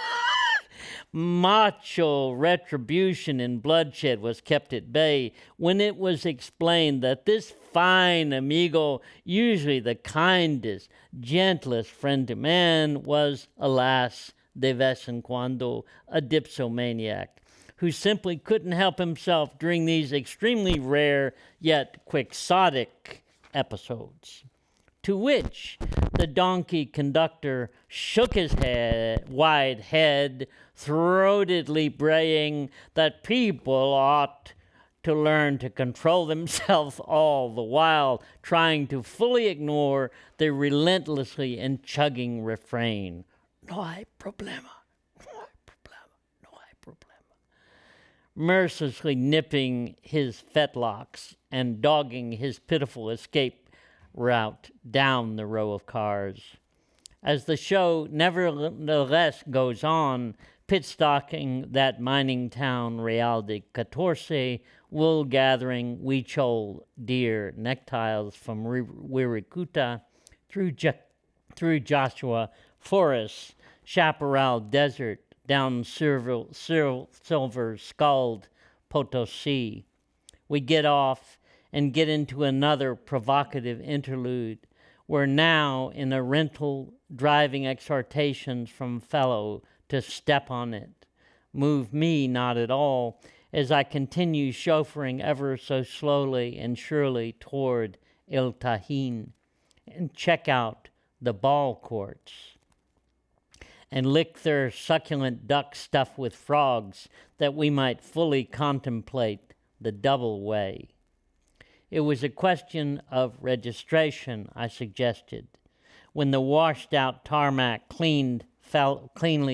Macho retribution and bloodshed was kept at bay when it was explained that this fine amigo, usually the kindest, gentlest friend to man, was, alas, de vez en cuando, a dipsomaniac, who simply couldn't help himself during these extremely rare yet quixotic episodes. To which the donkey conductor shook his wide head, throatedly braying that people ought to learn to control themselves, all the while trying to fully ignore the relentlessly chugging refrain. No hay problema, no hay problema, no hay problema. Mercilessly nipping his fetlocks and dogging his pitiful escape route down the row of cars. As the show nevertheless goes on, pit-stocking that mining town Real de Catorce, wool gathering Huichol deer neckties from Wirikuta through Joshua Forest, Chaparral Desert, down silver-skulled Potosi. We get off and get into another provocative interlude. We're now in a rental driving exhortations from fellow to step on it. Move me not at all, as I continue chauffeuring ever so slowly and surely toward El Tajín, and check out the ball courts and lick their succulent duck stuffed with frogs that we might fully contemplate the double way. It was a question of registration, I suggested, when the washed-out tarmac cleanly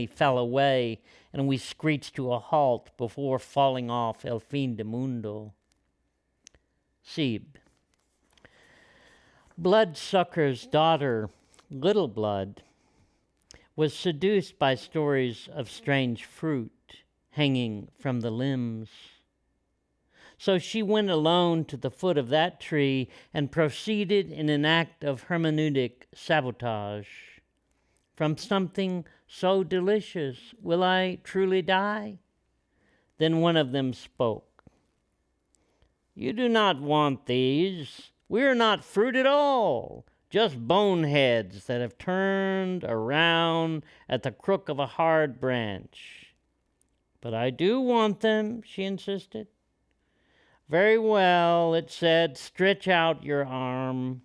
fell away and we screeched to a halt before falling off El Fin de Mundo. Sept. Bloodsucker's daughter, Little Blood, was seduced by stories of strange fruit hanging from the limbs. So she went alone to the foot of that tree and proceeded in an act of hermeneutic sabotage. From something so delicious, will I truly die? Then one of them spoke. You do not want these. We are not fruit at all, just boneheads that have turned around at the crook of a hard branch. But I do want them, she insisted. Very well, it said, stretch out your arm.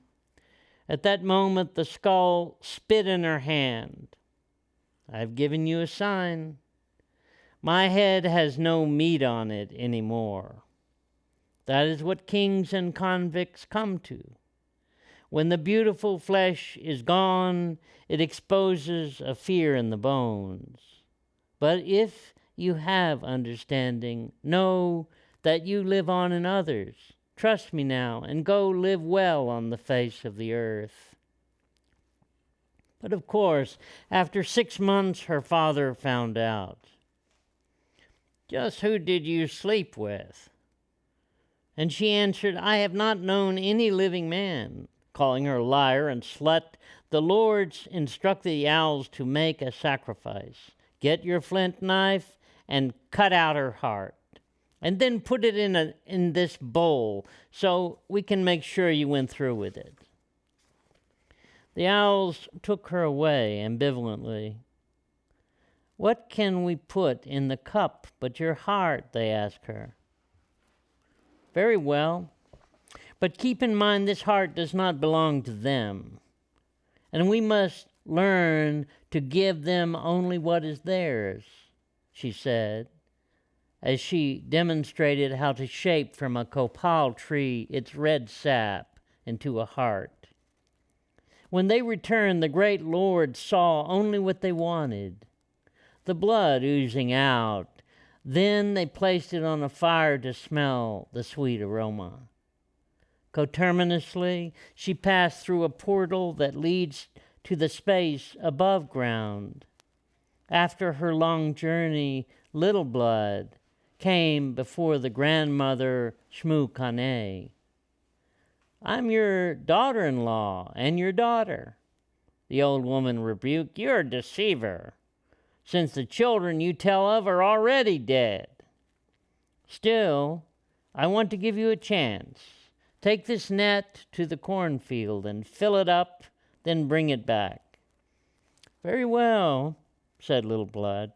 At that moment, the skull spit in her hand. I've given you a sign. My head has no meat on it anymore. That is what kings and convicts come to. When the beautiful flesh is gone, it exposes a fear in the bones. But if you have understanding, know that you live on in others. Trust me now, and go live well on the face of the earth. But of course, after 6 months, her father found out. Just who did you sleep with? And she answered, I have not known any living man. Calling her liar and slut, the lords instructed the owls to make a sacrifice. Get your flint knife and cut out her heart. And then put it in this bowl so we can make sure you went through with it. The owls took her away ambivalently. What can we put in the cup but your heart, they asked her. Very well, but keep in mind this heart does not belong to them, and we must learn to give them only what is theirs, she said, as she demonstrated how to shape from a copal tree its red sap into a heart. When they returned, the great lord saw only what they wanted, the blood oozing out. Then they placed it on a fire to smell the sweet aroma. Coterminously, she passed through a portal that leads to the space above ground. After her long journey, Little Blood came before the grandmother Shmu-Kane. I'm your daughter-in-law and your daughter. The old woman rebuked, you're a deceiver, since the children you tell of are already dead. Still, I want to give you a chance. Take this net to the cornfield and fill it up, then bring it back. Very well, said Little Blood.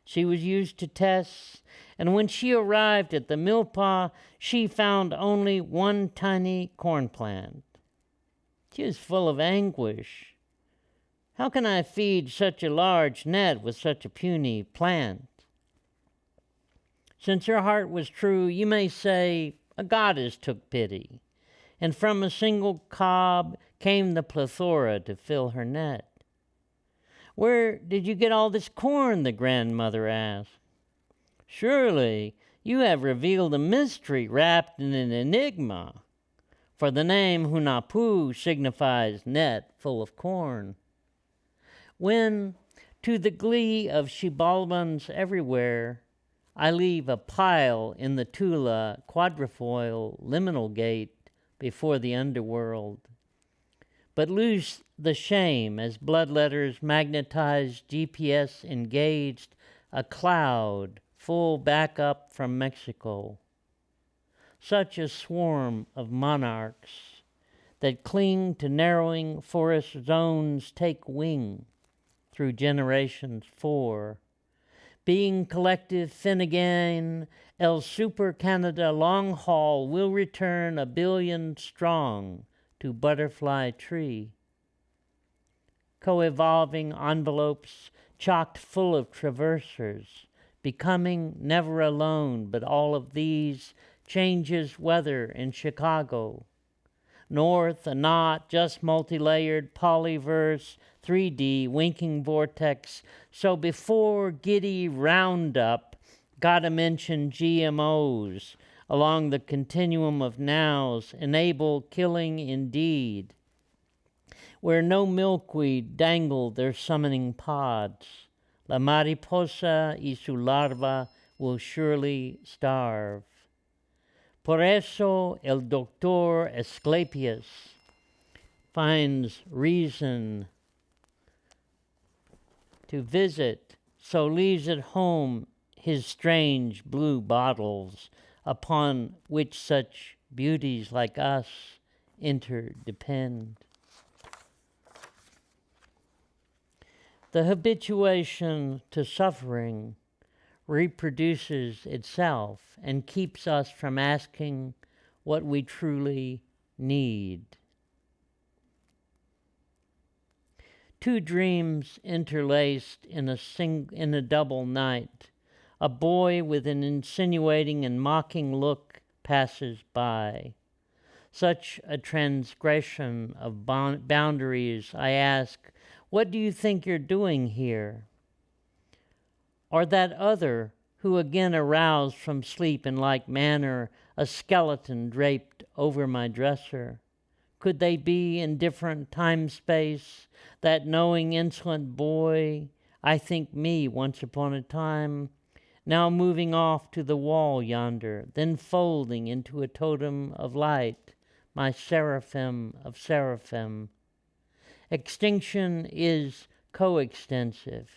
She was used to tests, and when she arrived at the milpa, she found only one tiny corn plant. She was full of anguish. How can I feed such a large net with such a puny plant? Since her heart was true, you may say a goddess took pity, and from a single cob came the plethora to fill her net. Where did you get all this corn? The grandmother asked. Surely you have revealed a mystery wrapped in an enigma, for the name Hunapu signifies net full of corn. When To the glee of Xibalbans everywhere, I leave a pile in the Tula quadrifoil liminal gate before the underworld, but lose the shame as bloodletters magnetized GPS engaged a cloud full back up from Mexico. Such a swarm of monarchs that cling to narrowing forest zones take wing through generations four. Being collective Finnegan, El Super Canada long haul will return 1 billion strong to Butterfly Tree. Co-evolving envelopes chocked full of traversers, becoming never alone, but all of these changes weather in Chicago. North, a not just multi-layered polyverse, 3D winking vortex. So before giddy roundup, gotta mention GMOs along the continuum of nows, enable killing indeed, where no milkweed dangle their summoning pods. La mariposa y su larva will surely starve. Por eso el doctor Asclepius finds reason to visit, so leaves at home his strange blue bottles, upon which such beauties like us interdepend. The habituation to suffering reproduces itself and keeps us from asking what we truly need. Two dreams interlaced in a double night. A boy with an insinuating and mocking look passes by. Such a transgression of boundaries, I ask, what do you think you're doing here? Or that other, who again aroused from sleep in like manner, a skeleton draped over my dresser? Could they be in different time-space? That knowing, insolent boy, I think me once upon a time, now moving off to the wall yonder, then folding into a totem of light, my seraphim of seraphim. Extinction is coextensive.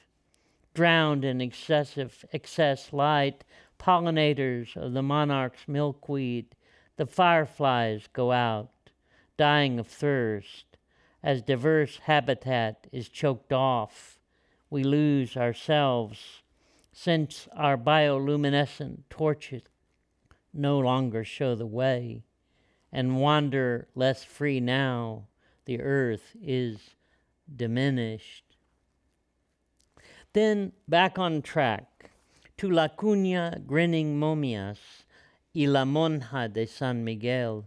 Drowned in excess light, pollinators of the monarch's milkweed, the fireflies go out, dying of thirst. As diverse habitat is choked off, we lose ourselves, since our bioluminescent torches no longer show the way, and wander less free now. The earth is diminished. Then back on track to La Cuna grinning momias y la monja de San Miguel,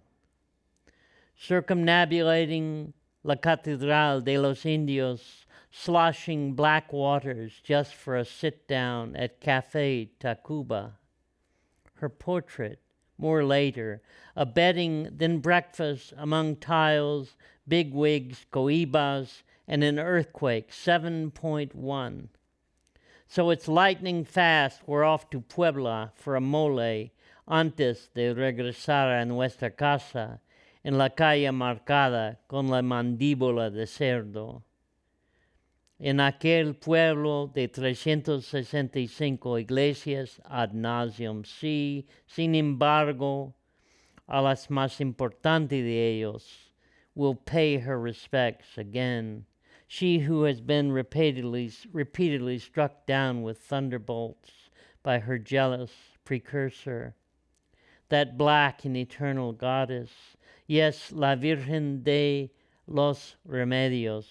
circumnambulating La Catedral de los Indios, sloshing black waters just for a sit-down at Café Tacuba. Her portrait, more later, a bedding then breakfast among tiles, bigwigs, coibas, and an earthquake, 7.1. So it's lightning fast, we're off to Puebla for a mole, antes de regresar a nuestra casa, en la calle marcada con la mandíbula de cerdo. En aquel pueblo de 365 iglesias ad nauseam, sí, sin embargo, a las más importantes de ellos will pay her respects again. She who has been repeatedly struck down with thunderbolts by her jealous precursor, that black and eternal goddess, yes, la Virgen de los Remedios,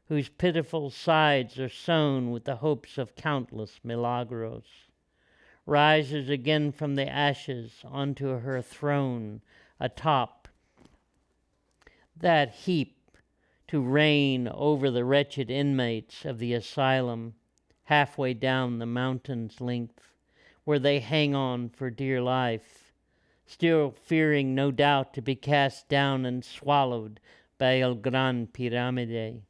whose pitiful sides are sown with the hopes of countless milagros, rises again from the ashes onto her throne atop that heap to reign over the wretched inmates of the asylum halfway down the mountain's length, where they hang on for dear life, still fearing no doubt to be cast down and swallowed by El Gran Piramide,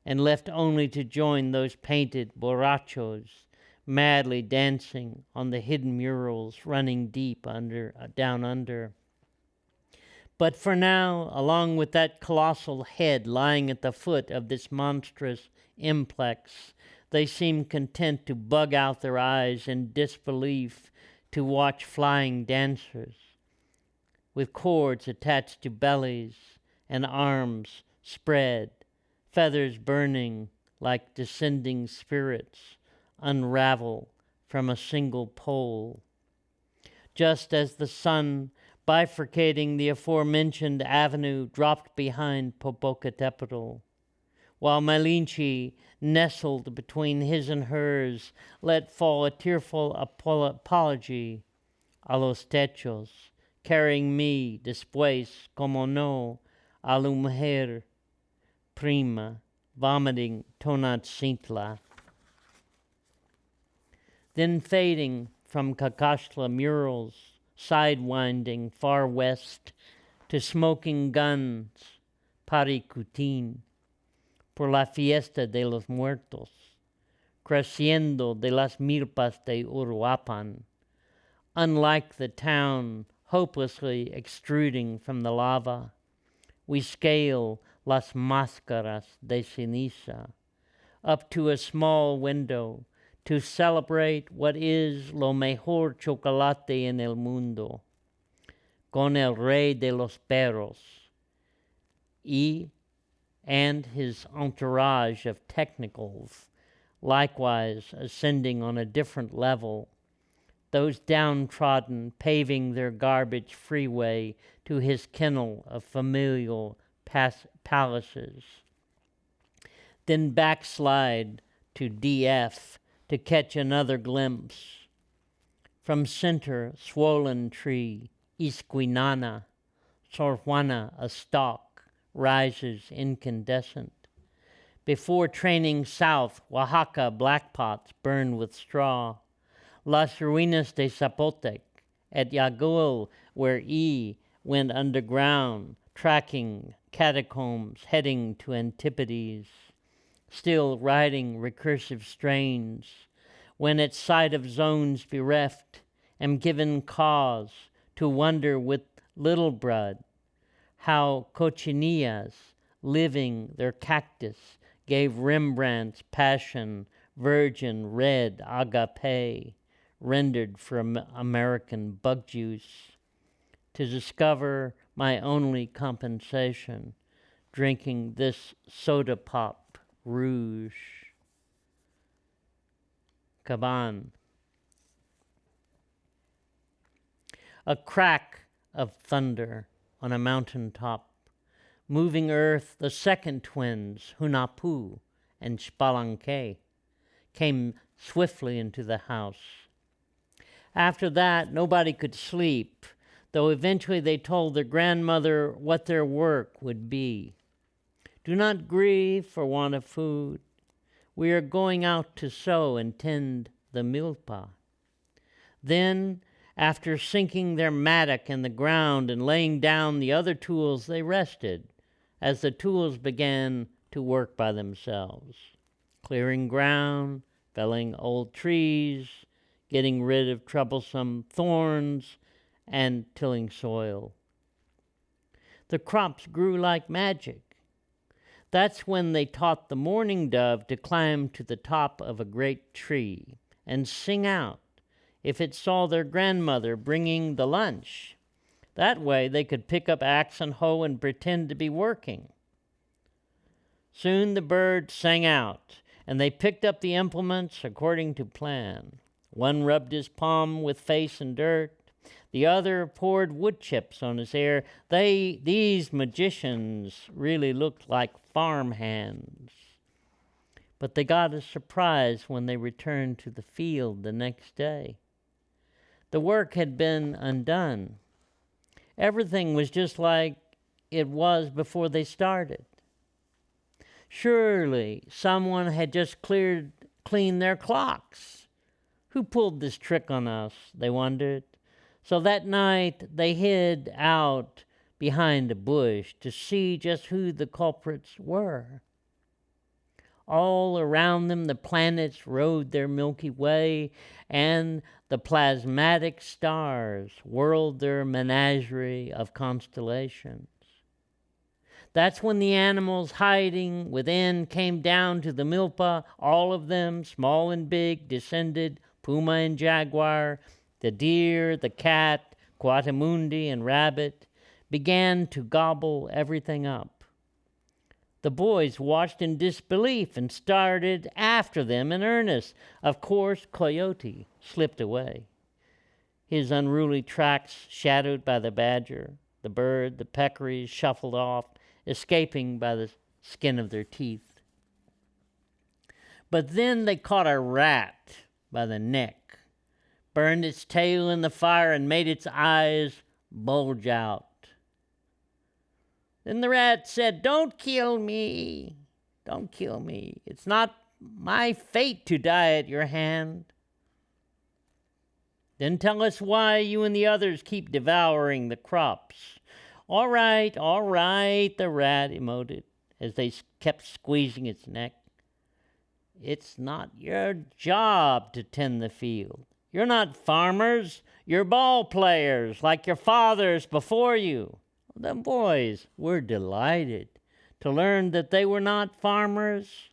and left only to join those painted borrachos, madly dancing on the hidden murals running deep down under. But for now, along with that colossal head lying at the foot of this monstrous implex, they seem content to bug out their eyes in disbelief to watch flying dancers with cords attached to bellies and arms spread, feathers burning like descending spirits, unravel from a single pole. Just as the sun, bifurcating the aforementioned avenue, dropped behind Popocatépetl, while Malinche, nestled between his and hers, let fall a tearful apology a los techos, carrying me, después, como no, a la mujer prima, vomiting Tonantzintla. Then fading from Cacaxtla murals, sidewinding far west to smoking guns, Paricutin, por la fiesta de los muertos, creciendo de las milpas de Uruapan. Unlike the town, hopelessly extruding from the lava, we scale las máscaras de ceniza up to a small window to celebrate what is lo mejor chocolate en el mundo, con el rey de los perros, and his entourage of technicals, likewise ascending on a different level, those downtrodden paving their garbage freeway to his kennel of familial palaces. Then backslide to DF to catch another glimpse. From center, swollen tree, Isquinana, Sor Juana, a stalk, rises incandescent. Before training south, Oaxaca blackpots burn with straw. Las Ruinas de Zapotec, at Yaguil, where E went underground, tracking catacombs heading to Antipodes, still riding recursive strains, when at sight of zones bereft, am given cause to wonder with little blood how cochinillas, living their cactus, gave Rembrandt's passion virgin red agape, rendered from American bug juice, to discover my only compensation, drinking this soda pop rouge. Caban. A crack of thunder on a mountain top, moving earth, the second twins, Hunapu and Spalanque, came swiftly into the house. After that, nobody could sleep, though eventually they told their grandmother what their work would be. Do not grieve for want of food. We are going out to sow and tend the milpa. Then, after sinking their mattock in the ground and laying down the other tools, they rested, as the tools began to work by themselves, clearing ground, felling old trees, getting rid of troublesome thorns, and tilling soil. The crops grew like magic. That's when they taught the mourning dove to climb to the top of a great tree and sing out if it saw their grandmother bringing the lunch. That way they could pick up axe and hoe and pretend to be working. Soon the bird sang out, and they picked up the implements according to plan. One rubbed his palm with face and dirt. The other poured wood chips on his hair. These magicians really looked like farm hands. But they got a surprise when they returned to the field the next day. The work had been undone. Everything was just like it was before they started. Surely someone had just cleaned their clocks. Who pulled this trick on us, they wondered. So that night they hid out behind a bush to see just who the culprits were. All around them the planets rode their Milky Way, and the plasmatic stars whirled their menagerie of constellations. That's when the animals hiding within came down to the milpa. All of them, small and big, descended, puma and jaguar, the deer, the cat, quatamundi and rabbit, began to gobble everything up. The boys watched in disbelief and started after them in earnest. Of course, Coyote slipped away, his unruly tracks shadowed by the badger. The bird, the peccaries shuffled off, escaping by the skin of their teeth. But then they caught a rat by the neck, burned its tail in the fire, and made its eyes bulge out. Then the rat said, "Don't kill me. Don't kill me. It's not my fate to die at your hand." "Then tell us why you and the others keep devouring the crops." All right, the rat emoted as they kept squeezing its neck. "It's not your job to tend the field. You're not farmers. You're ball players like your fathers before you." The boys were delighted to learn that they were not farmers.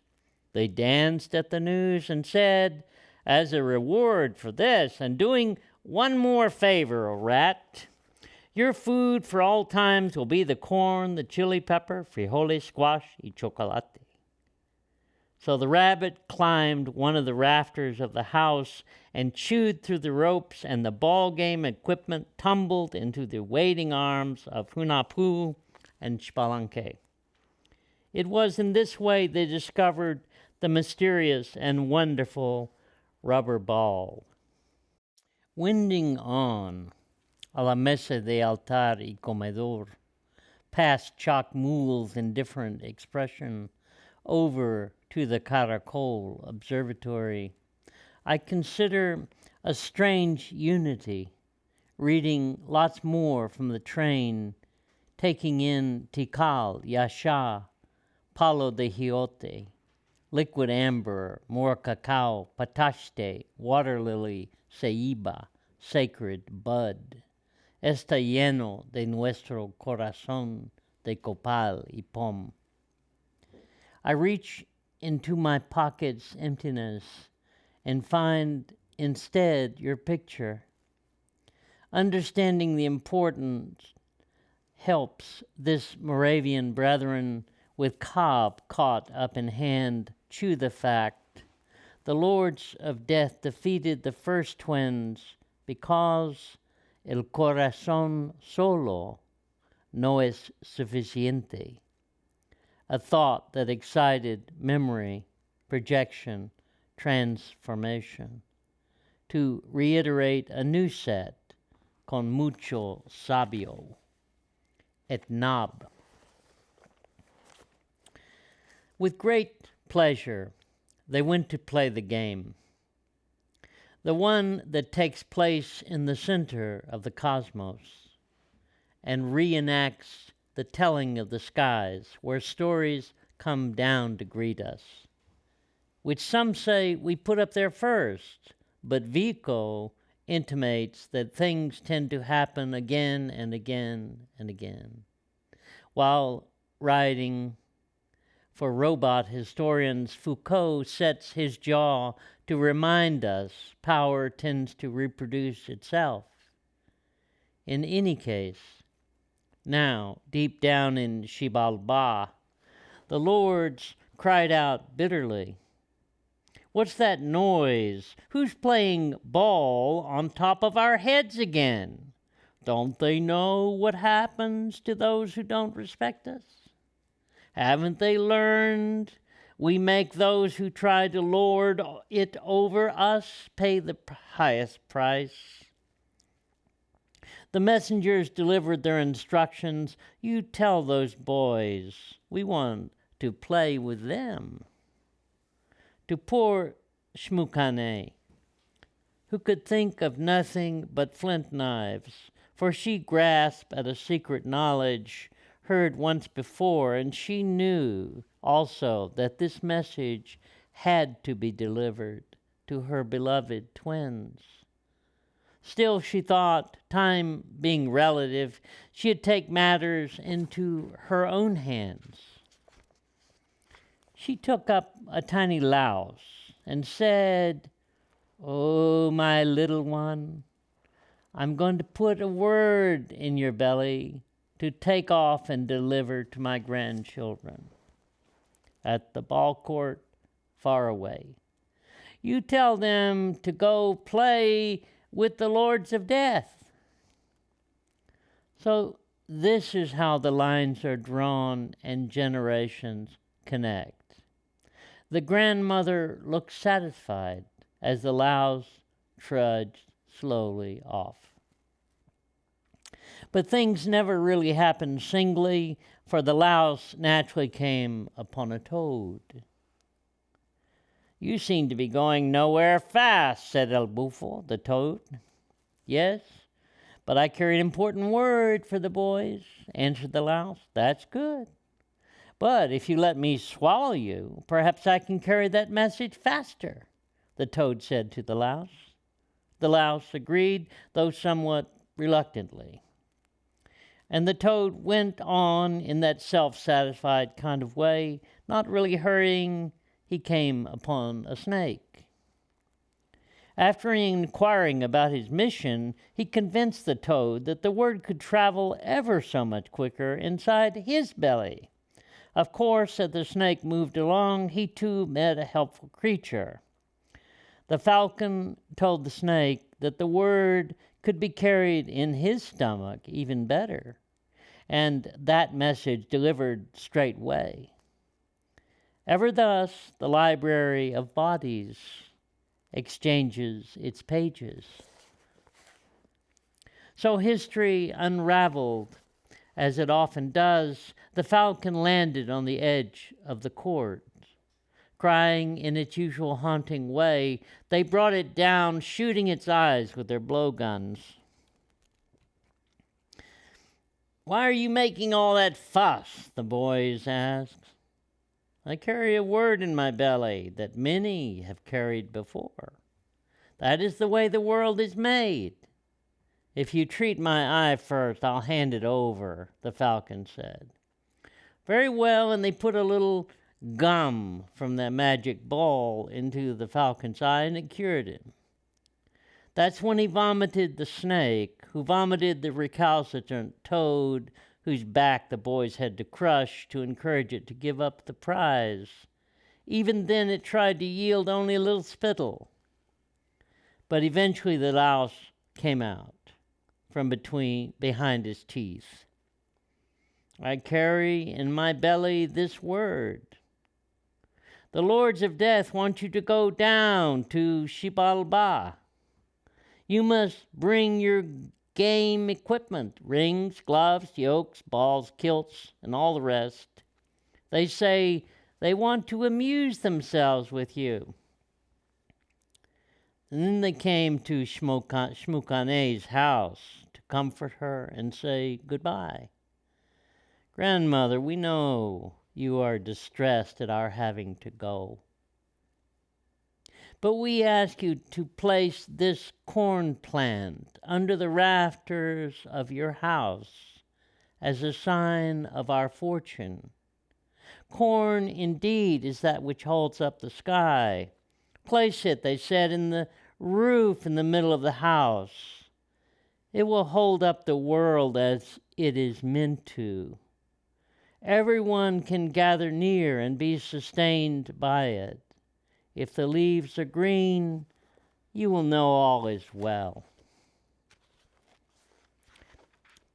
They danced at the news and said, "As a reward for this, and doing one more favor, O rat, your food for all times will be the corn, the chili pepper, frijoles, squash, y chocolate." So the rabbit climbed one of the rafters of the house and chewed through the ropes, and the ball game equipment tumbled into the waiting arms of Hunahpu and Spelunky. It was in this way they discovered the mysterious and wonderful rubber ball. Winding on a la mesa de altar y comedor, past chalk mules in different expression, over to the Caracol Observatory, I consider a strange unity, reading lots more from the train, taking in Tikal, Yasha, Palo de Giote, liquid amber, more cacao, pataste, water lily, ceiba, sacred bud. Está lleno de nuestro corazón de copal y pom. I reach into my pocket's emptiness and find instead your picture. Understanding the importance helps this Moravian brethren with cob caught up in hand chew the fact. The lords of death defeated the first twins because el corazón solo no es suficiente. A thought that excited memory, projection, transformation. To reiterate a new set, con mucho sabio, et nab. With great pleasure, they went to play the game, the one that takes place in the center of the cosmos and reenacts the telling of the skies, where stories come down to greet us, which some say we put up there first, but Vico intimates that things tend to happen again and again and again. While writing for robot historians, Foucault sets his jaw to remind us power tends to reproduce itself. In any case, now, deep down in Xibalba, the lords cried out bitterly, "What's that noise? Who's playing ball on top of our heads again? Don't they know what happens to those who don't respect us? Haven't they learned we make those who try to lord it over us pay the highest price?" The messengers delivered their instructions. "You tell those boys we want to play with them." To poor Shmukane, who could think of nothing but flint knives, for she grasped at a secret knowledge, heard once before, and she knew also that this message had to be delivered to her beloved twins. Still, she thought, time being relative, she'd take matters into her own hands. She took up a tiny louse and said, "Oh, my little one, I'm going to put a word in your belly to take off and deliver to my grandchildren at the ball court far away. You tell them to go play with the lords of death." So this is how the lines are drawn and generations connect. The grandmother looked satisfied as the louse trudged slowly off. But things never really happened singly, for the louse naturally came upon a toad. "You seem to be going nowhere fast," said El Bufo, the toad. "Yes, but I carry an important word for the boys," answered the louse. "That's good. But if you let me swallow you, perhaps I can carry that message faster," the toad said to the louse. The louse agreed, though somewhat reluctantly. And the toad went on in that self-satisfied kind of way, not really hurrying. He came upon a snake. After inquiring about his mission, he convinced the toad that the word could travel ever so much quicker inside his belly. Of course, as the snake moved along, he too met a helpful creature. The falcon told the snake that the word could be carried in his stomach even better, and that message delivered straightway. Ever thus, the library of bodies exchanges its pages. So history unraveled, as it often does. The falcon landed on the edge of the court. Crying in its usual haunting way, they brought it down, shooting its eyes with their blowguns. "Why are you making all that fuss?" the boys asked. "I carry a word in my belly that many have carried before. That is the way the world is made. If you treat my eye first, I'll hand it over," the falcon said. "Very well," and they put a little gum from that magic ball into the falcon's eye, and it cured him. That's when he vomited the snake, who vomited the recalcitrant toad, whose back the boys had to crush to encourage it to give up the prize. Even then it tried to yield only a little spittle. But eventually the louse came out from behind his teeth. "I carry in my belly this word. The lords of death want you to go down to Xibalba. You must bring your game equipment, rings, gloves, yokes, balls, kilts, and all the rest. They say they want to amuse themselves with you." And then they came to Shmukane's house to comfort her and say goodbye. "Grandmother, we know you are distressed at our having to go. But we ask you to place this corn plant under the rafters of your house as a sign of our fortune. Corn indeed is that which holds up the sky. Place it," they said, "in the roof in the middle of the house. It will hold up the world as it is meant to. Everyone can gather near and be sustained by it. If the leaves are green, you will know all is well."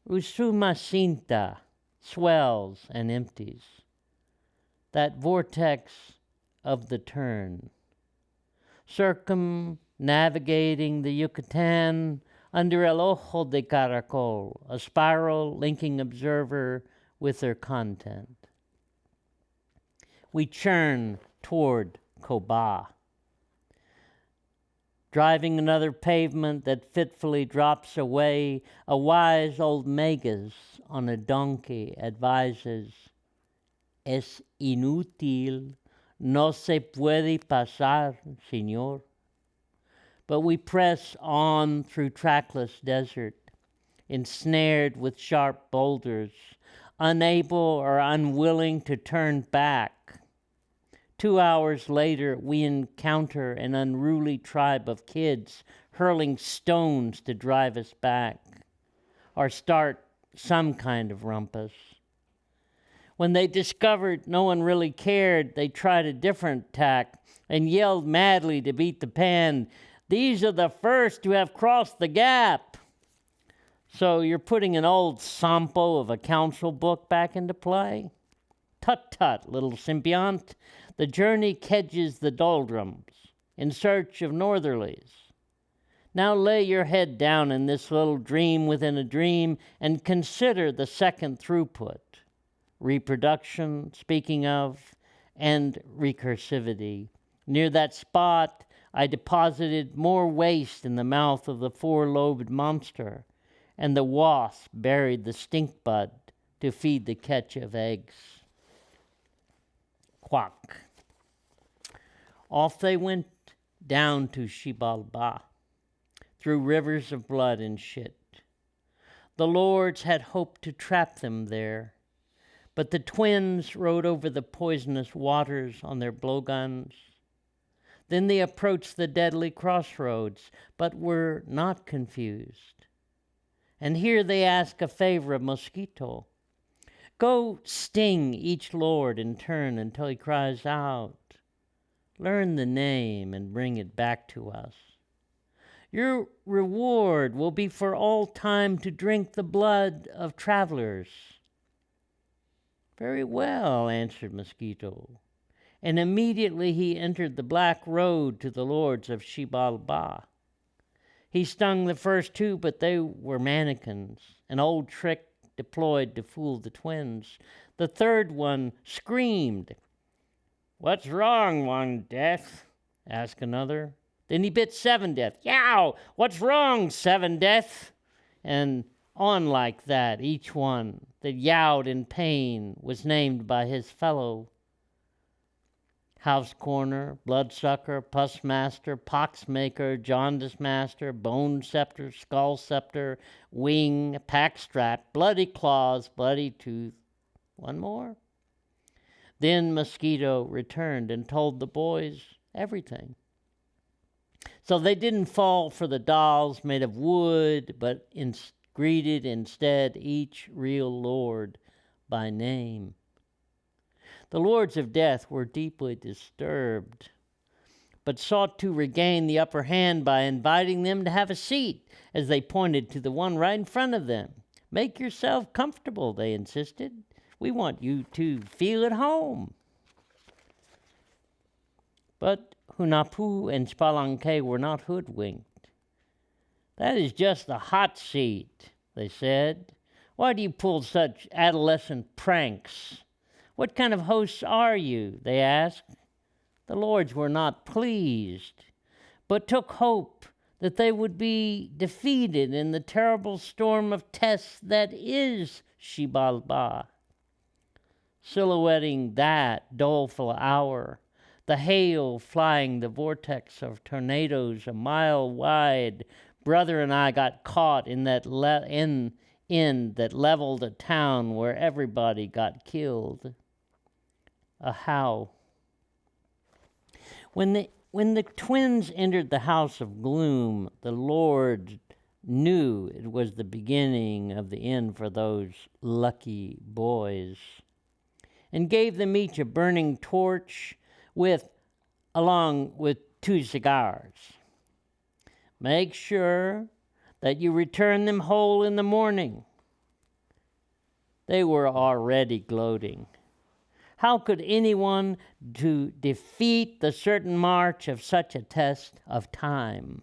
Usumacinta swells and empties, that vortex of the turn, circumnavigating the Yucatan under el ojo de caracol, a spiral linking observer with their content. We churn toward Koba. Driving another pavement that fitfully drops away, a wise old magus on a donkey advises, Es inútil, no se puede pasar, señor. But we press on through trackless desert, ensnared with sharp boulders, unable or unwilling to turn back. 2 hours later, we encounter an unruly tribe of kids hurling stones to drive us back or start some kind of rumpus. When they discovered no one really cared, they tried a different tack and yelled madly to beat the pan, "These are the first to have crossed the gap." So you're putting an old sampo of a council book back into play? Tut tut, little symbiont. The journey kedges the doldrums in search of northerlies. Now lay your head down in this little dream within a dream and consider the second throughput. Reproduction, speaking of, and recursivity. Near that spot, I deposited more waste in the mouth of the four-lobed monster, and the wasp buried the stink bud to feed the catch of eggs. Quack. Off they went down to Xibalba, through rivers of blood and shit. The lords had hoped to trap them there, but the twins rode over the poisonous waters on their blowguns. Then they approached the deadly crossroads, but were not confused. And here they ask a favor of Mosquito. Go sting each lord in turn until he cries out. Learn the name and bring it back to us. Your reward will be for all time to drink the blood of travelers. Very well, answered Mosquito. And immediately he entered the black road to the lords of Xibalba. He stung the first two, but they were mannequins, an old trick deployed to fool the twins. The third one screamed. What's wrong, One Death? Asked another. Then he bit Seven Death. Yow! What's wrong, Seven Death? And on like that, each one that yowed in pain was named by his fellow. House Corner, Bloodsucker, Pus Master, Pox Maker, Jaundice Master, Bone Scepter, Skull Scepter, Wing, Pack Strap, Bloody Claws, Bloody Tooth. One more. Then Mosquito returned and told the boys everything. So they didn't fall for the dolls made of wood, but greeted instead each real lord by name. The lords of death were deeply disturbed, but sought to regain the upper hand by inviting them to have a seat, as they pointed to the one right in front of them. Make yourself comfortable, they insisted. We want you to feel at home. But Hunapu and Spalanque were not hoodwinked. That is just the hot seat, they said. Why do you pull such adolescent pranks? What kind of hosts are you? They asked. The lords were not pleased, but took hope that they would be defeated in the terrible storm of tests that is Xibalba. Silhouetting that doleful hour, the hail flying the vortex of tornadoes a mile wide, brother and I got caught in that end that leveled a town where everybody got killed. A how. When the twins entered the house of gloom, the Lord knew it was the beginning of the end for those lucky boys, and gave them each a burning torch along with 2 cigars. Make sure that you return them whole in the morning. They were already gloating. How could anyone to defeat the certain march of such a test of time?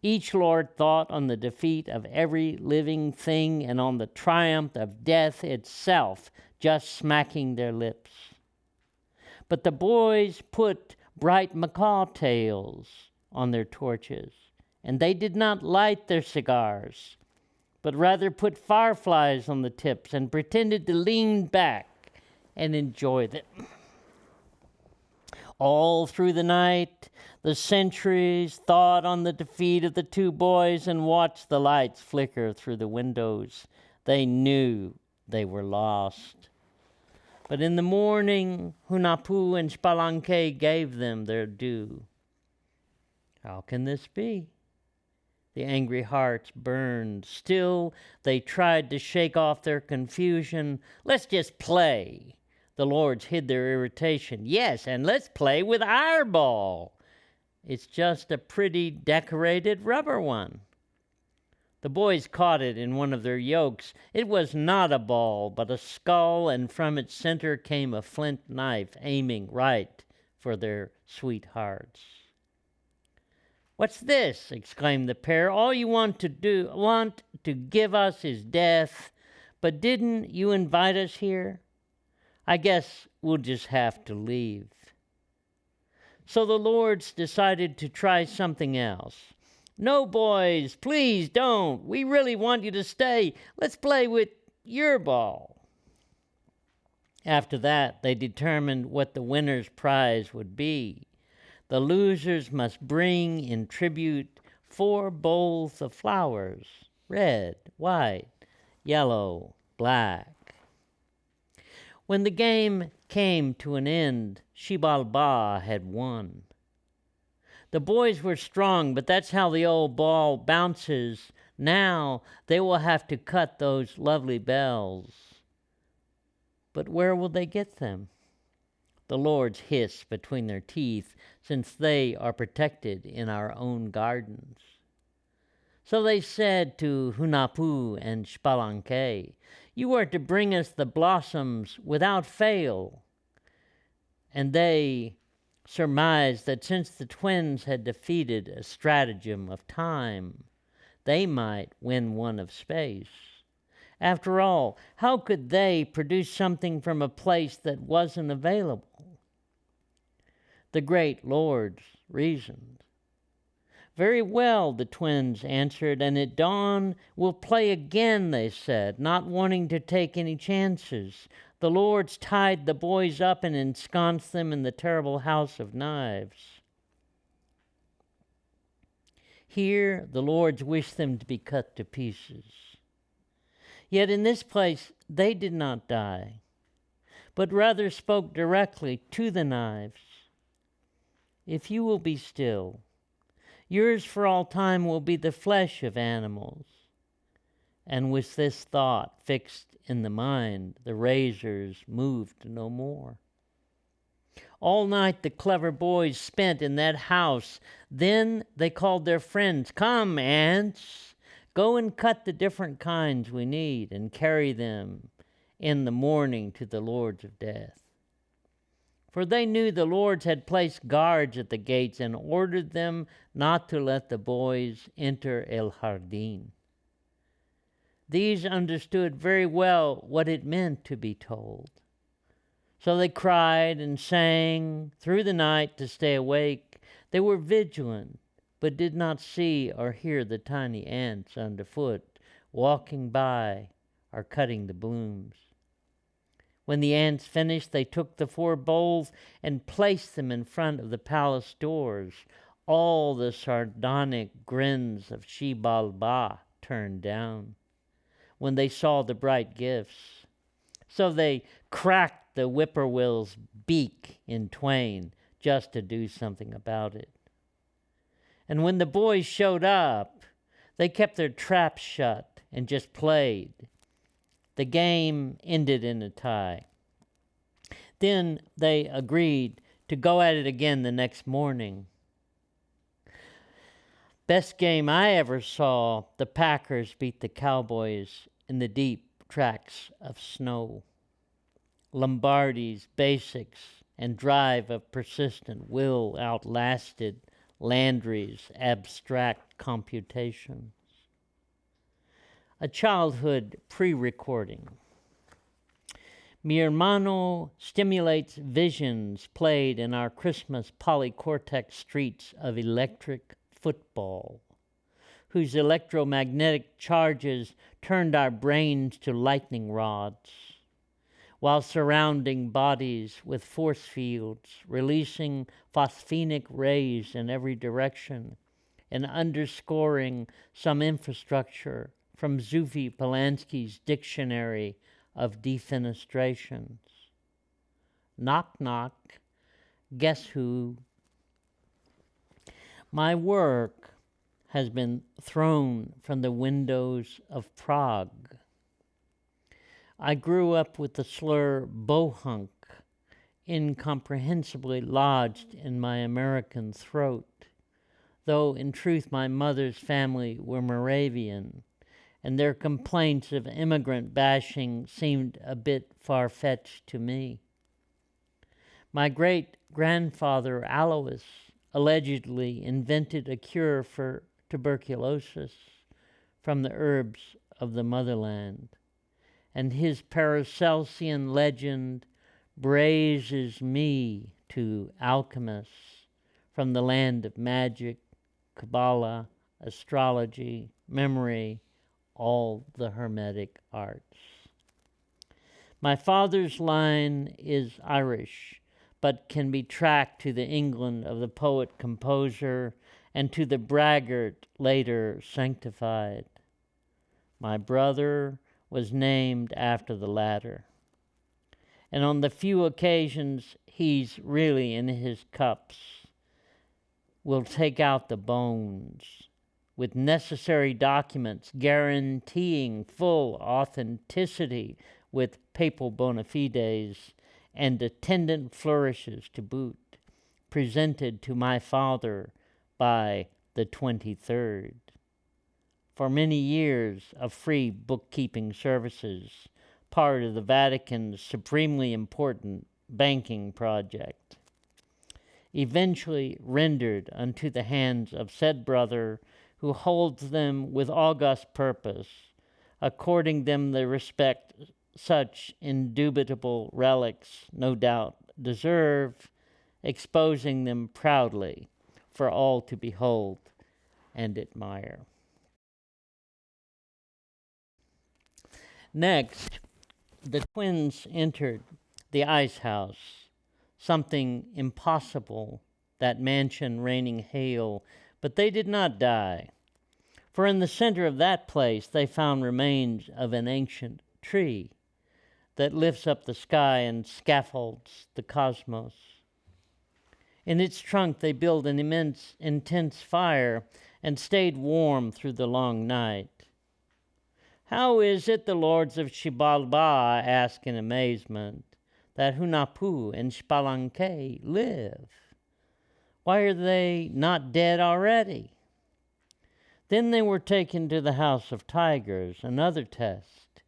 Each lord thought on the defeat of every living thing and on the triumph of death itself, just smacking their lips. But the boys put bright macaw tails on their torches, and they did not light their cigars, but rather put fireflies on the tips and pretended to lean back and enjoy them. All through the night, the sentries thought on the defeat of the two boys and watched the lights flicker through the windows. They knew they were lost. But in the morning, Hunahpu and Spallanzani gave them their due. How can this be? The angry hearts burned. Still, they tried to shake off their confusion. Let's just play. The lords hid their irritation. Yes, and let's play with our ball. It's just a pretty decorated rubber one. The boys caught it in one of their yokes. It was not a ball, but a skull, and from its center came a flint knife aiming right for their sweethearts. "What's this?" exclaimed the pair. "All you want to give us is death, but didn't you invite us here? I guess we'll just have to leave." So the lords decided to try something else. "No, boys, please don't. We really want you to stay. Let's play with your ball." After that, they determined what the winner's prize would be. The losers must bring in tribute 4 bowls of flowers, red, white, yellow, black. When the game came to an end, Xibalba had won. The boys were strong, but that's how the old ball bounces. Now they will have to cut those lovely bells. But where will they get them? The lords hiss between their teeth, since they are protected in our own gardens. So they said to Hunahpu and Spallanzani, "You are to bring us the blossoms without fail." And they surmised that since the twins had defeated a stratagem of time, they might win one of space. After all, how could they produce something from a place that wasn't available? The great lords reasoned. "Very well," the twins answered, "and at dawn we'll play again," they said, not wanting to take any chances. The lords tied the boys up and ensconced them in the terrible house of knives. Here the lords wished them to be cut to pieces. Yet in this place they did not die, but rather spoke directly to the knives. "If you will be still, yours for all time will be the flesh of animals." And with this thought fixed in the mind, the razors moved no more. All night the clever boys spent in that house. Then they called their friends. "Come, ants, go and cut the different kinds we need and carry them in the morning to the lords of death." For they knew the lords had placed guards at the gates and ordered them not to let the boys enter El Jardín. These understood very well what it meant to be told. So they cried and sang through the night to stay awake. They were vigilant, but did not see or hear the tiny ants underfoot, walking by or cutting the blooms. When the ants finished, they took the 4 bowls and placed them in front of the palace doors. All the sardonic grins of Xibalba turned down when they saw the bright gifts. So they cracked the whippoorwill's beak in twain just to do something about it. And when the boys showed up, they kept their traps shut and just played. The game ended in a tie. Then they agreed to go at it again the next morning. Best game I ever saw, the Packers beat the Cowboys in the deep tracks of snow. Lombardi's basics and drive of persistent will outlasted Landry's abstract computations. A childhood pre-recording. Mi hermano stimulates visions played in our Christmas polycortex streets of electric football, whose electromagnetic charges turned our brains to lightning rods, while surrounding bodies with force fields, releasing phosphenic rays in every direction, and underscoring some infrastructure from Zufi Polanski's Dictionary of Defenestrations. Knock, knock. Guess who? My work has been thrown from the windows of Prague. I grew up with the slur bohunk incomprehensibly lodged in my American throat, though in truth my mother's family were Moravian, and their complaints of immigrant bashing seemed a bit far-fetched to me. My great-grandfather Alois allegedly invented a cure for tuberculosis from the herbs of the motherland, and his Paracelsian legend braises me to alchemists from the land of magic, Kabbalah, astrology, memory, all the Hermetic arts. My father's line is Irish, but can be tracked to the England of the poet-composer and to the braggart later sanctified. My brother was named after the latter, and on the few occasions he's really in his cups, will take out the bones with necessary documents guaranteeing full authenticity with papal bona fides and attendant flourishes to boot, presented to my father by the 23rd. For many years of free bookkeeping services, part of the Vatican's supremely important banking project, eventually rendered unto the hands of said brother, who holds them with august purpose, according them the respect such indubitable relics no doubt deserve, exposing them proudly for all to behold and admire. Next, the twins entered the ice house, something impossible, that mansion raining hail, but they did not die. For in the center of that place they found remains of an ancient tree that lifts up the sky and scaffolds the cosmos. In its trunk they built an intense fire and stayed warm through the long night. How is it, the lords of Xibalba ask in amazement, that Hunahpu and Xpalanque live? Why are they not dead already? Then they were taken to the house of tigers, another test.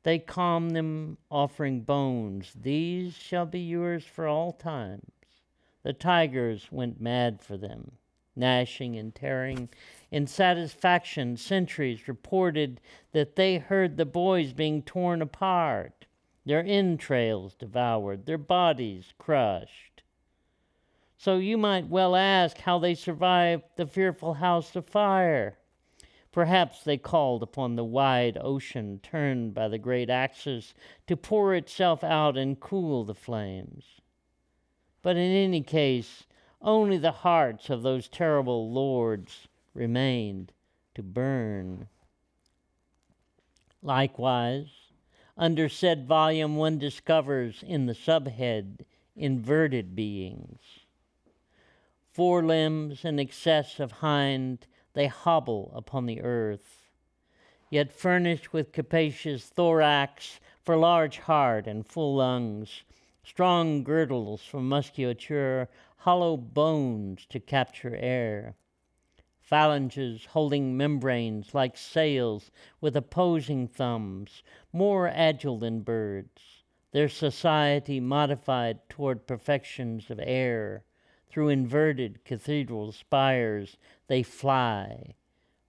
They calmed them, offering bones. These shall be yours for all times. The tigers went mad for them, gnashing and tearing. In satisfaction, sentries reported that they heard the boys being torn apart, their entrails devoured, their bodies crushed. So you might well ask how they survived the fearful house of fire. Perhaps they called upon the wide ocean, turned by the great axes, to pour itself out and cool the flames. But in any case, only the hearts of those terrible lords remained to burn. Likewise, under said volume one discovers in the subhead inverted beings. Forelimbs in excess of hind, they hobble upon the earth, yet furnished with capacious thorax for large heart and full lungs, strong girdles for musculature, hollow bones to capture air, phalanges holding membranes like sails with opposing thumbs, more agile than birds, their society modified toward perfections of air. Through inverted cathedral spires they fly,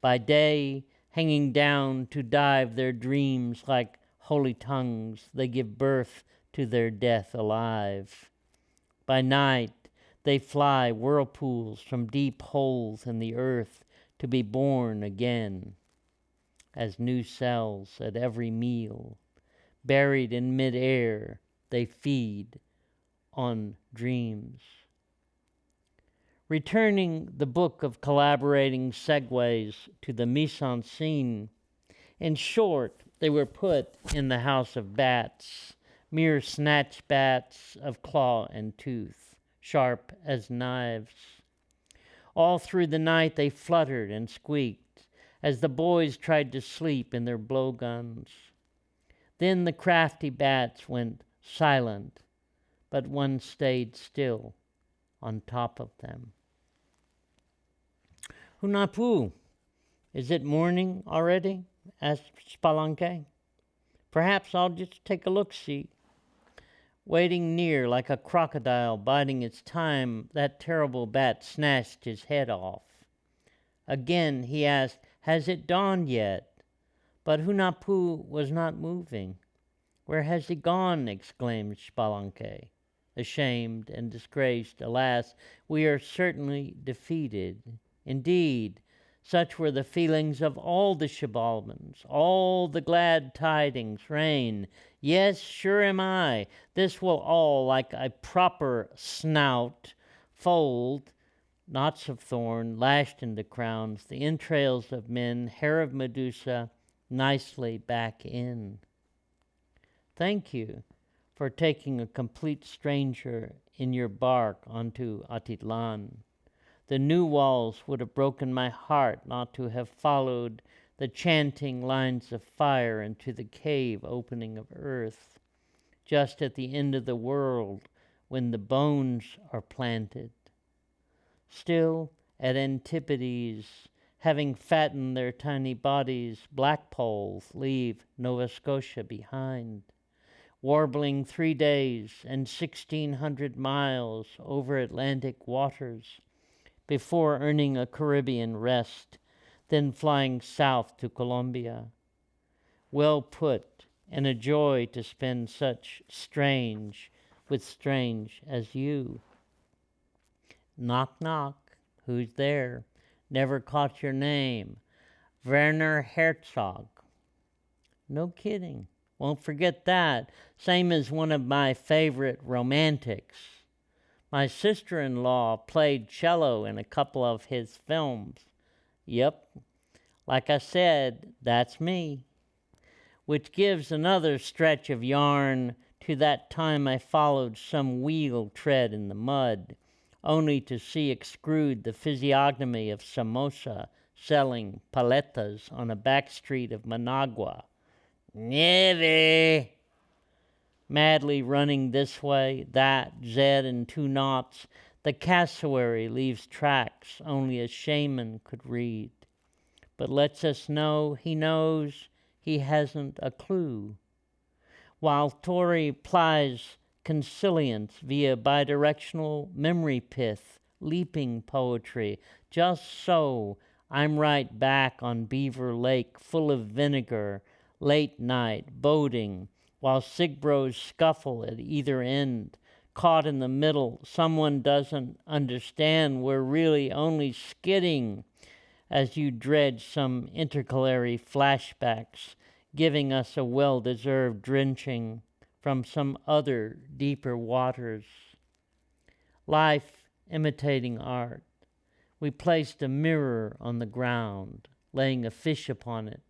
by day hanging down to dive their dreams like holy tongues. They give birth to their death alive. By night they fly whirlpools from deep holes in the earth to be born again as new cells at every meal. Buried in mid-air, they feed on dreams. Returning the book of collaborating segues to the mise-en-scene, in short, they were put in the house of bats, mere snatch bats of claw and tooth, sharp as knives. All through the night they fluttered and squeaked as the boys tried to sleep in their blowguns. Then the crafty bats went silent, but one stayed still on top of them. Hunahpu, is it morning already? Asked Spelunky. Perhaps I'll just take a look-see. Waiting near like a crocodile biding its time, that terrible bat snatched his head off. Again he asked, has it dawned yet? But Hunahpu was not moving. Where has he gone? Exclaimed Spelunky. Ashamed and disgraced, alas, we are certainly defeated. Indeed, such were the feelings of all the Shibalmans. All the glad tidings reign. Yes, sure am I. This will all, like a proper snout, fold, knots of thorn lashed into crowns, the entrails of men, hair of Medusa, nicely back in. Thank you for taking a complete stranger in your bark onto Atitlan. The new walls would have broken my heart not to have followed the chanting lines of fire into the cave opening of earth, just at the end of the world when the bones are planted. Still, at Antipodes, having fattened their tiny bodies, black poles leave Nova Scotia behind. Warbling 3 days and 1,600 miles over Atlantic waters before earning a Caribbean rest, then flying south to Colombia. Well put, and a joy to spend such strange with strange as you. Knock, knock. Who's there? Never caught your name. Werner Herzog. No kidding. Won't forget that. Same as one of my favorite romantics. My sister-in-law played cello in a couple of his films. Yep. Like I said, that's me. Which gives another stretch of yarn to that time I followed some wheel tread in the mud, only to see extrude the physiognomy of Somoza selling paletas on a back street of Managua. Nieve! Madly running this way, that, Zed in 2 knots, the cassowary leaves tracks only a shaman could read, but lets us know he knows he hasn't a clue. While Tori plies Consilience via bidirectional memory pith, leaping poetry, just so I'm right back on Beaver Lake, full of vinegar, late night, boating, while Sigbros scuffle at either end. Caught in the middle, someone doesn't understand we're really only skidding as you dredge some intercalary flashbacks, giving us a well-deserved drenching from some other deeper waters. Life imitating art. We placed a mirror on the ground, laying a fish upon it,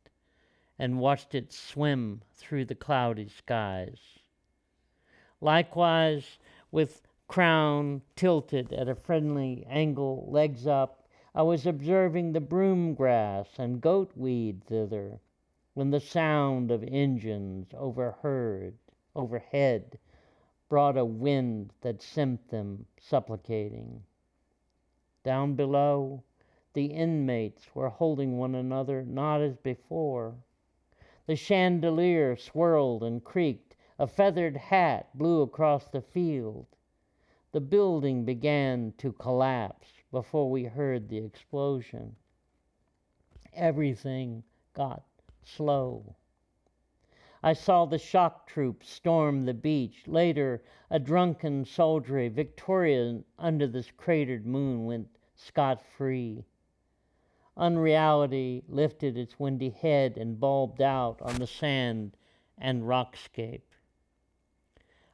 and watched it swim through the cloudy skies. Likewise, with crown tilted at a friendly angle, legs up, I was observing the broom grass and goat weed thither, when the sound of engines overhead brought a wind that sent them supplicating. Down below, the inmates were holding one another, not as before. The chandelier swirled and creaked. A feathered hat blew across the field. The building began to collapse before we heard the explosion. Everything got slow. I saw the shock troops storm the beach. Later, a drunken soldiery, Victorian under this cratered moon, went scot-free. Unreality lifted its windy head and bulbed out on the sand and rockscape.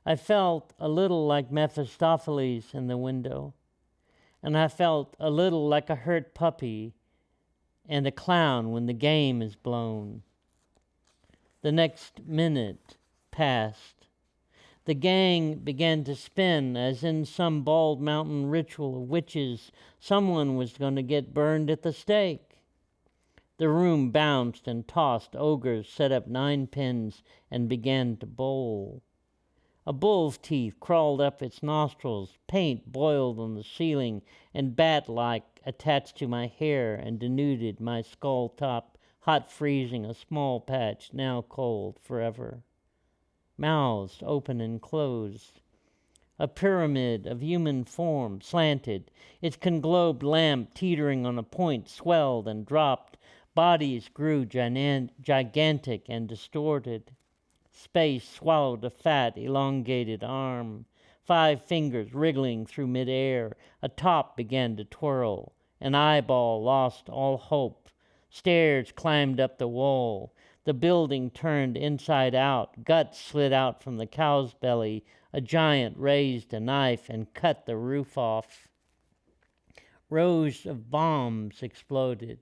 I felt a little like Mephistopheles in the window, and I felt a little like a hurt puppy and a clown when the game is blown. The next minute passed. The gang began to spin as in some bald mountain ritual of witches. Someone was going to get burned at the stake. The room bounced and tossed. Ogres set up 9 pins and began to bowl. A bull's teeth crawled up its nostrils. Paint boiled on the ceiling and bat-like attached to my hair and denuded my skull top, hot freezing a small patch, now cold forever. Mouths open and closed. A pyramid of human form slanted, its conglobed lamp teetering on a point, swelled and dropped. Bodies grew gigantic and distorted. Space swallowed a fat, elongated arm. 5 fingers wriggling through midair. A top began to twirl. An eyeball lost all hope. Stairs climbed up the wall. The building turned inside out. Guts slid out from the cow's belly. A giant raised a knife and cut the roof off. Rows of bombs exploded,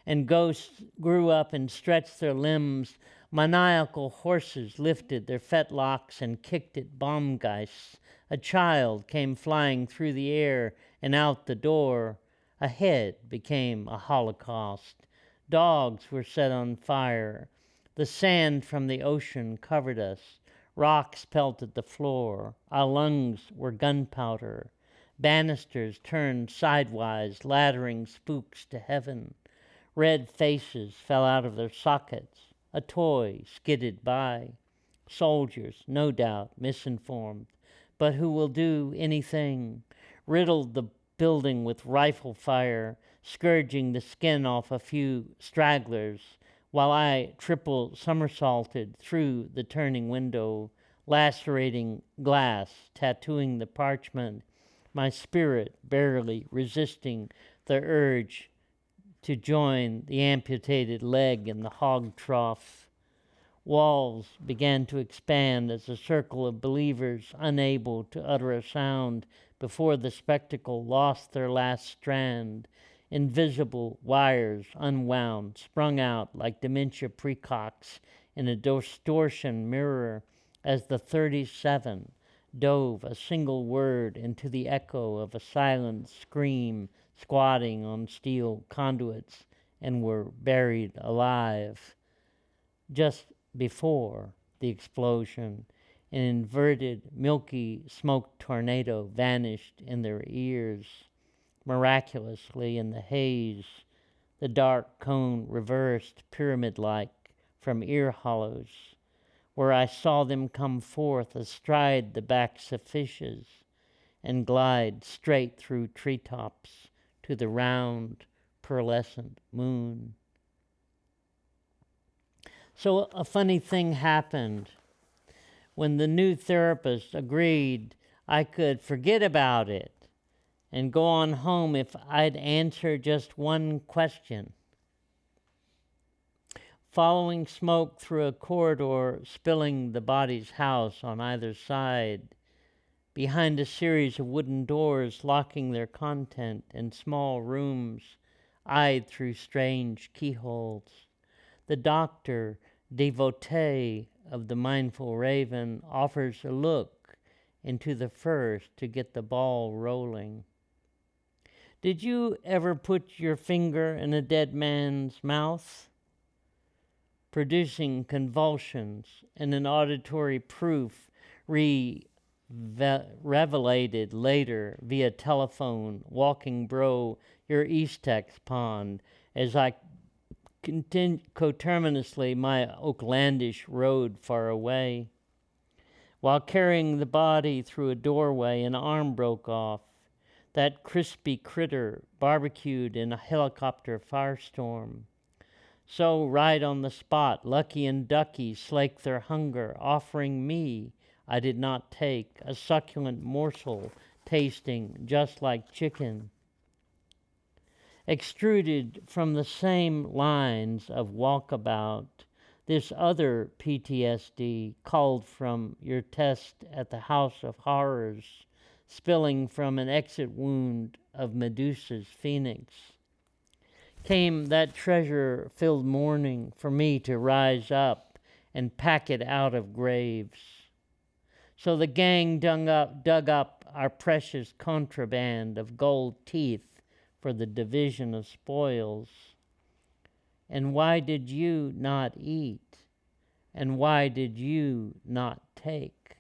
and ghosts grew up and stretched their limbs. Maniacal horses lifted their fetlocks and kicked at bombgeists. A child came flying through the air and out the door. A head became a holocaust. Dogs were set on fire. The sand from the ocean covered us. Rocks pelted the floor. Our lungs were gunpowder. Banisters turned sidewise, laddering spooks to heaven. Red faces fell out of their sockets. A toy skidded by. Soldiers, no doubt, misinformed, but who will do anything, riddled the building with rifle fire, scourging the skin off a few stragglers, while I triple somersaulted through the turning window, lacerating glass, tattooing the parchment, my spirit barely resisting the urge to join the amputated leg in the hog trough. Walls began to expand as a circle of believers, unable to utter a sound before the spectacle lost their last strand. Invisible wires, unwound, sprung out like dementia precox in a distortion mirror as the 37 dove a single word into the echo of a silent scream, squatting on steel conduits, and were buried alive. Just before the explosion, an inverted, milky smoke tornado vanished in their ears. Miraculously, in the haze, the dark cone reversed pyramid-like from ear hollows, where I saw them come forth astride the backs of fishes and glide straight through treetops to the round, pearlescent moon. So a funny thing happened. When the new therapist agreed I could forget about it and go on home if I'd answer just one question. Following smoke through a corridor, spilling the body's house on either side, behind a series of wooden doors locking their content in small rooms eyed through strange keyholes. The doctor, devotee of the mindful raven, offers a look into the first to get the ball rolling. Did you ever put your finger in a dead man's mouth? Producing convulsions and an auditory proof revelated later via telephone, walking bro your Eastex pond as I coterminously my Oaklandish road far away. While carrying the body through a doorway, an arm broke off. That crispy critter barbecued in a helicopter firestorm. So right on the spot, Lucky and Ducky slaked their hunger, offering me, I did not take, a succulent morsel tasting just like chicken. Extruded from the same lines of walkabout, this other PTSD culled from your test at the House of Horrors, spilling from an exit wound of Medusa's phoenix, came that treasure-filled morning for me to rise up and pack it out of graves. So the gang dug up our precious contraband of gold teeth for the division of spoils. And why did you not eat? And why did you not take?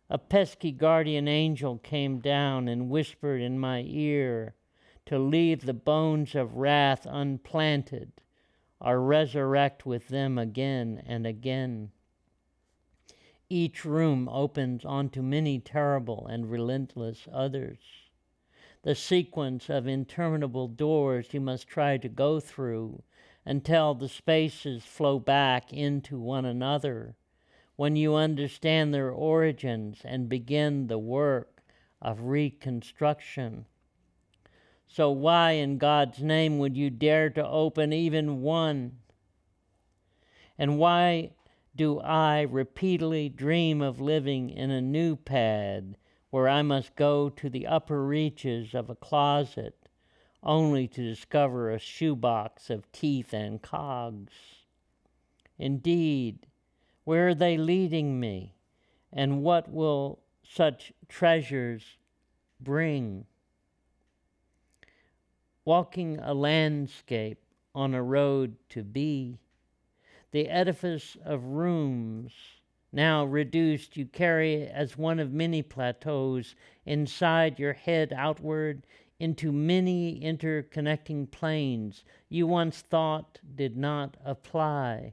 A pesky guardian angel came down and whispered in my ear to leave the bones of wrath unplanted or resurrect with them again and again. Each room opens onto many terrible and relentless others. The sequence of interminable doors you must try to go through until the spaces flow back into one another, when you understand their origins and begin the work of reconstruction. So why in God's name would you dare to open even one? And why do I repeatedly dream of living in a new pad where I must go to the upper reaches of a closet only to discover a shoebox of teeth and cogs? Indeed, where are they leading me, and what will such treasures bring? Walking a landscape on a road to be, the edifice of rooms, now reduced, you carry as one of many plateaus inside your head outward into many interconnecting planes you once thought did not apply.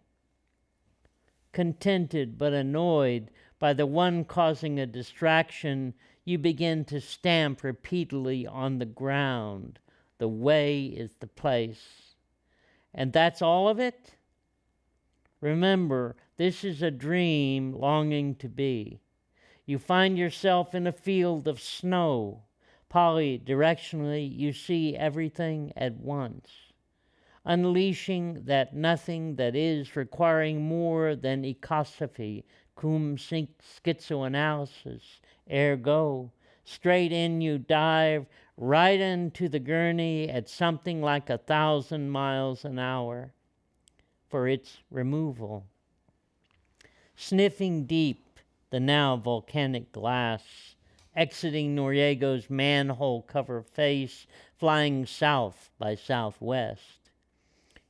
Contented but annoyed by the one causing a distraction, you begin to stamp repeatedly on the ground. The way is the place. And that's all of it? Remember, this is a dream longing to be. You find yourself in a field of snow. Polydirectionally, you see everything at once, unleashing that nothing that is, requiring more than ecosophy, cum schizoanalysis, ergo. Straight in you dive, right into the gurney at something like 1,000 miles an hour for its removal. Sniffing deep the now volcanic glass, exiting Noriego's manhole cover face, flying south by southwest.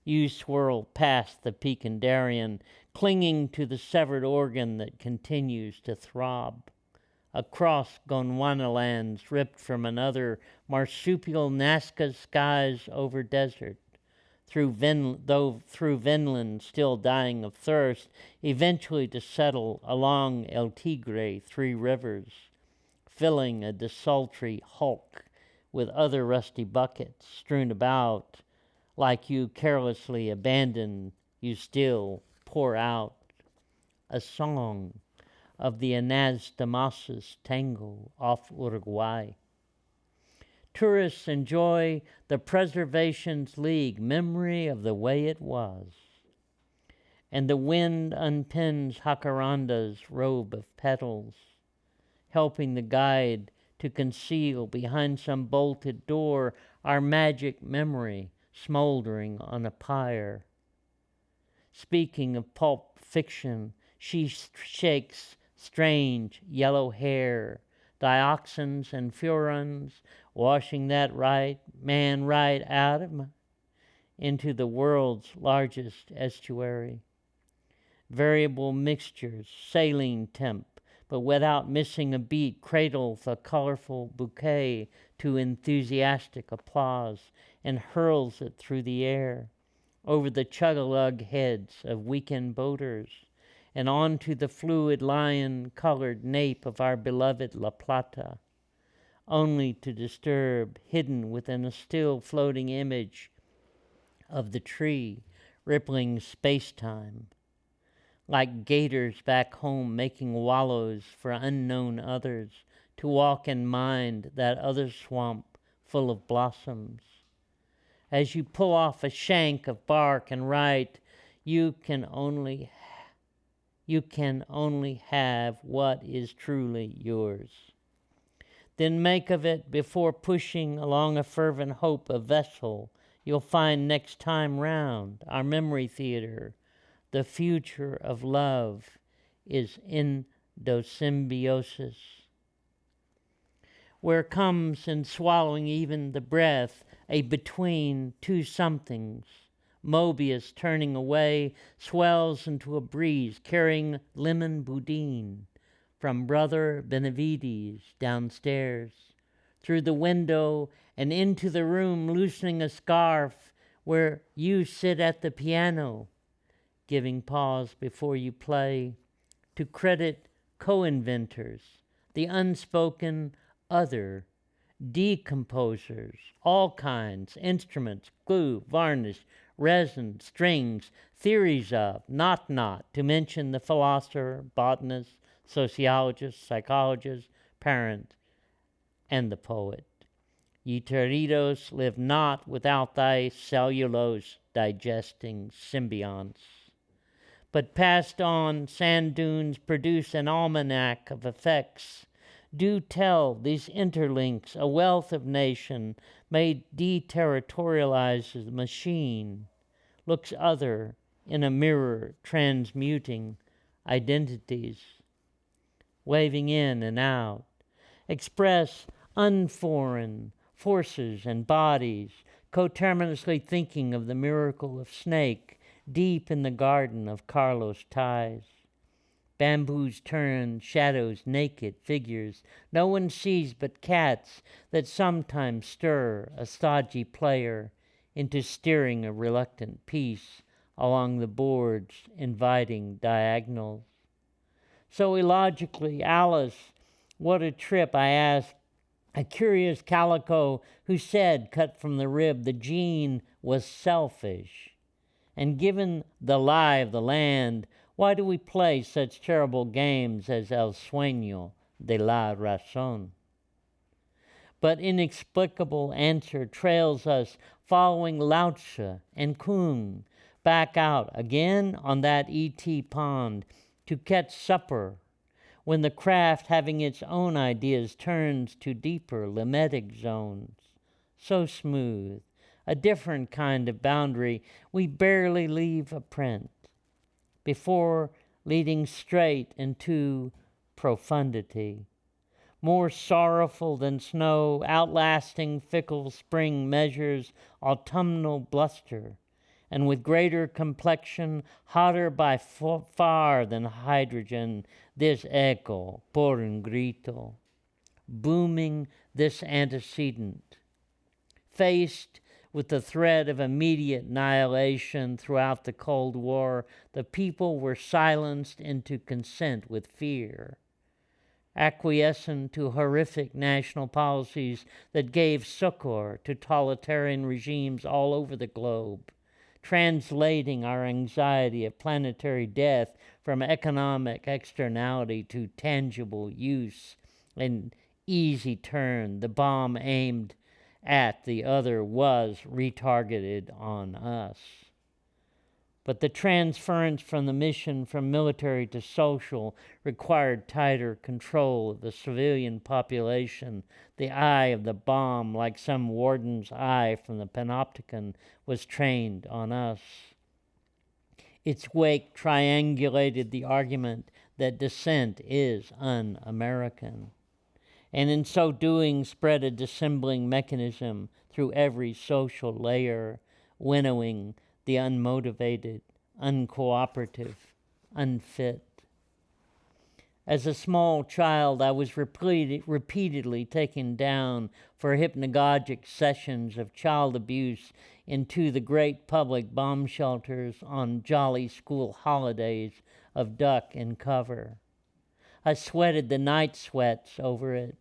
You swirl past the Picandarian, clinging to the severed organ that continues to throb. Across Gondwanalands, ripped from another marsupial Nazca skies over desert, through Vinland still dying of thirst, eventually to settle along El Tigre, 3 rivers, filling a desultory hulk with other rusty buckets strewn about. Like you carelessly abandoned, you still pour out a song of the Anastasis tango off Uruguay. Tourists enjoy the Preservation's League memory of the way it was. And the wind unpins Jacaranda's robe of petals, helping the guide to conceal behind some bolted door our magic memory smoldering on a pyre. Speaking of pulp fiction, she shakes strange yellow hair, dioxins and furans, washing that man right out of into the world's largest estuary. Variable mixtures, saline temp, but without missing a beat, cradles a colorful bouquet to enthusiastic applause and hurls it through the air, over the chug-a-lug heads of weekend boaters, and onto the fluid lion-colored nape of our beloved La Plata, only to disturb, hidden within a still floating image of the tree, rippling space-time, like gators back home making wallows for unknown others to walk and mind that other swamp full of blossoms. As you pull off a shank of bark and write, you can only have what is truly yours. Then make of it, before pushing along a fervent hope, a vessel you'll find next time round. Our memory theater, the future of love, is endosymbiosis, where comes in swallowing even the breath a between two somethings. Mobius, turning away, swells into a breeze, carrying lemon boudin from Brother Benavides downstairs, through the window and into the room, loosening a scarf where you sit at the piano, giving pause before you play, to credit co-inventors, the unspoken other, decomposers, all kinds, instruments, glue, varnish, resin, strings, theories of, not, to mention the philosopher, botanist, sociologist, psychologist, parent, and the poet. Euteridos live not without thy cellulose digesting symbionts, but passed on sand dunes produce an almanac of effects. Do tell these interlinks a wealth of nation may deterritorialize the machine, looks other in a mirror transmuting identities, waving in and out, express unforeign forces and bodies, coterminously thinking of the miracle of snake deep in the garden of Carlos Ties. Bamboos turn, shadows, naked figures. No one sees but cats that sometimes stir a stodgy player into steering a reluctant piece along the boards, inviting diagonals. So illogically, Alice, what a trip, I asked a curious calico who said, cut from the rib, the gene was selfish. And given the lie of the land, why do we play such terrible games as El Sueño de la Razón? But inexplicable answer trails us, following Lao Tzu and Kung back out again on that E.T. pond to catch supper, when the craft, having its own ideas, turns to deeper limetic zones. So smooth, a different kind of boundary, we barely leave a print, before leading straight into profundity. More sorrowful than snow, outlasting fickle spring measures autumnal bluster, and with greater complexion, hotter by far than hydrogen, this echo, por un grito, booming this antecedent. Faced with the threat of immediate annihilation throughout the Cold War, the people were silenced into consent with fear, acquiescent to horrific national policies that gave succor to totalitarian regimes all over the globe, translating our anxiety of planetary death from economic externality to tangible use. An easy turn, the bomb aimed at the other was retargeted on us. But the transference from the mission from military to social required tighter control of the civilian population. The eye of the bomb, like some warden's eye from the panopticon, was trained on us. Its wake triangulated the argument that dissent is un-American, and in so doing spread a dissembling mechanism through every social layer, winnowing the unmotivated, uncooperative, unfit. As a small child, I was repeatedly taken down for hypnagogic sessions of child abuse into the great public bomb shelters on jolly school holidays of duck and cover. I sweated the night sweats over it.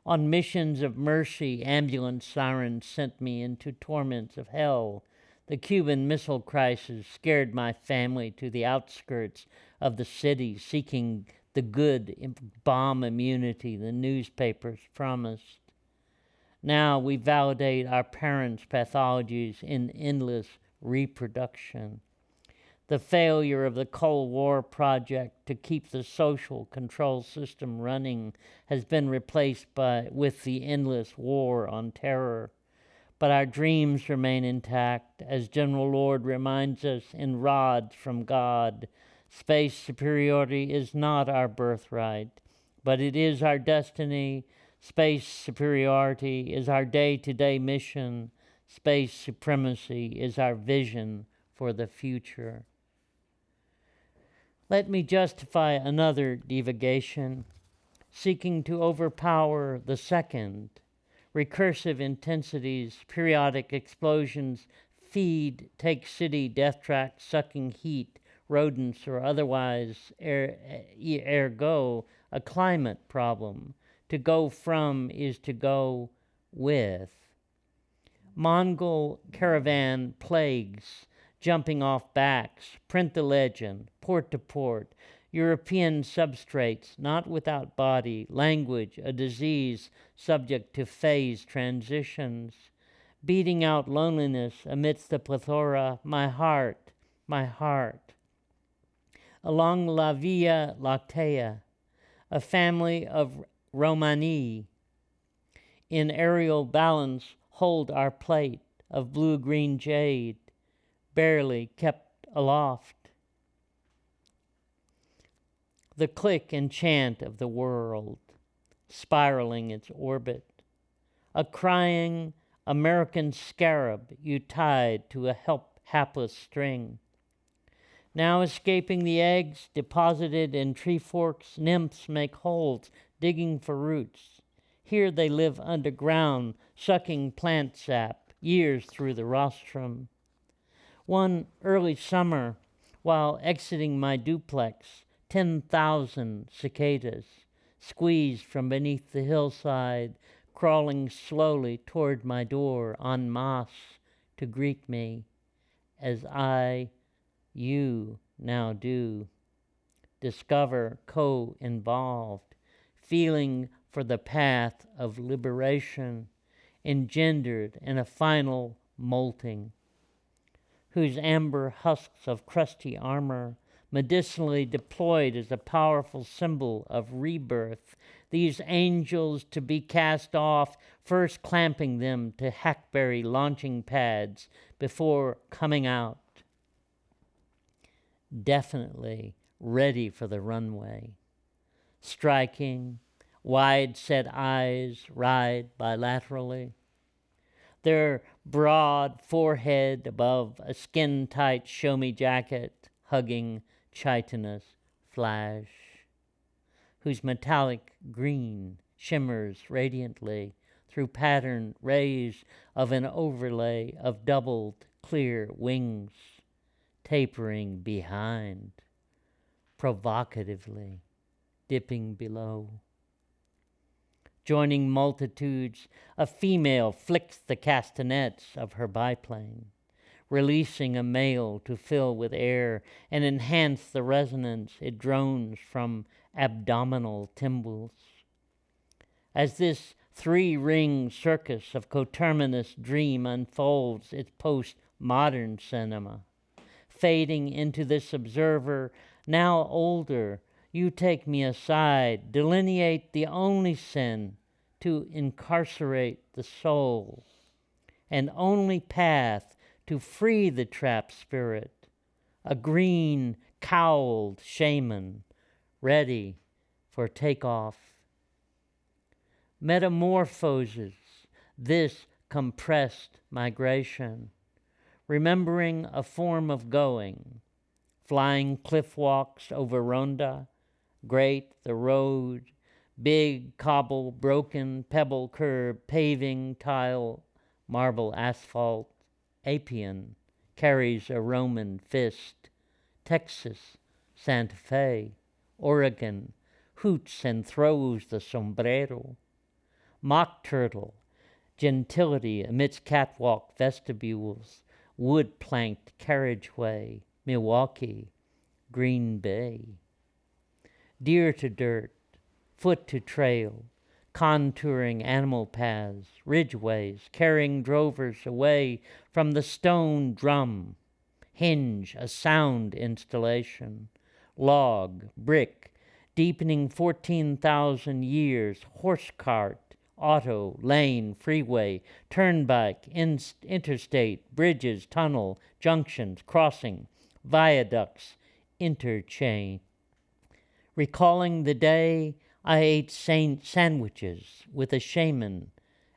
On missions of mercy, ambulance sirens sent me into torments of hell. The Cuban Missile Crisis scared my family to the outskirts of the city, seeking the good bomb immunity the newspapers promised. Now we validate our parents' pathologies in endless reproduction. The failure of the Cold War project to keep the social control system running has been replaced with the endless war on terror. But our dreams remain intact, as General Lord reminds us in Rods from God. Space superiority is not our birthright, but it is our destiny. Space superiority is our day-to-day mission. Space supremacy is our vision for the future. Let me justify another divagation, seeking to overpower the second. Recursive intensities, periodic explosions, take city death tracks, sucking heat, rodents or otherwise, ergo a climate problem. To go from is to go with. Mongol caravan plagues, jumping off backs, print the legend, port to port, European substrates, not without body, language, a disease subject to phase transitions, beating out loneliness amidst the plethora, my heart. Along La Via Lactea, a family of Romani, in aerial balance, hold our plate of blue-green jade, barely kept aloft. The click and chant of the world, spiraling its orbit. A crying American scarab you tied to a hapless string. Now escaping the eggs deposited in tree forks, nymphs make holes, digging for roots. Here they live underground, sucking plant sap, years through the rostrum. One early summer, while exiting my duplex, 10,000 cicadas squeezed from beneath the hillside, crawling slowly toward my door en masse to greet me, as you now do. Discover co-involved, feeling for the path of liberation, engendered in a final molting, whose amber husks of crusty armor, medicinally deployed as a powerful symbol of rebirth, these angels to be cast off, first clamping them to hackberry launching pads before coming out. Definitely ready for the runway. Striking, wide-set eyes ride bilaterally. Their broad forehead above a skin-tight show-me jacket, hugging chitinous flash, whose metallic green shimmers radiantly through patterned rays of an overlay of doubled clear wings, tapering behind, provocatively dipping below. Joining multitudes, a female flicks the castanets of her biplane, releasing a male to fill with air and enhance the resonance it drones from abdominal tymbals. As this three-ring circus of coterminous dream unfolds its post-modern cinema, fading into this observer, now older, you take me aside, delineate the only sin to incarcerate the soul, and only path to free the trapped spirit, a green, cowled shaman, ready for takeoff. Metamorphoses this compressed migration, remembering a form of going, flying cliff walks over Ronda, great the road, big cobble, broken pebble curb, paving, tile, marble asphalt. Apian carries a Roman fist. Texas, Santa Fe, Oregon, hoots and throws the sombrero. Mock turtle, gentility amidst catwalk vestibules, wood-planked carriageway, Milwaukee, Green Bay. Deer to dirt, foot to trail, contouring animal paths, ridgeways, carrying drovers away from the stone drum, hinge, a sound installation, log, brick, deepening 14,000 years, horse cart, auto, lane, freeway, turnpike, interstate, bridges, tunnel, junctions, crossing, viaducts, interchange. Recalling the day I ate sandwiches with a shaman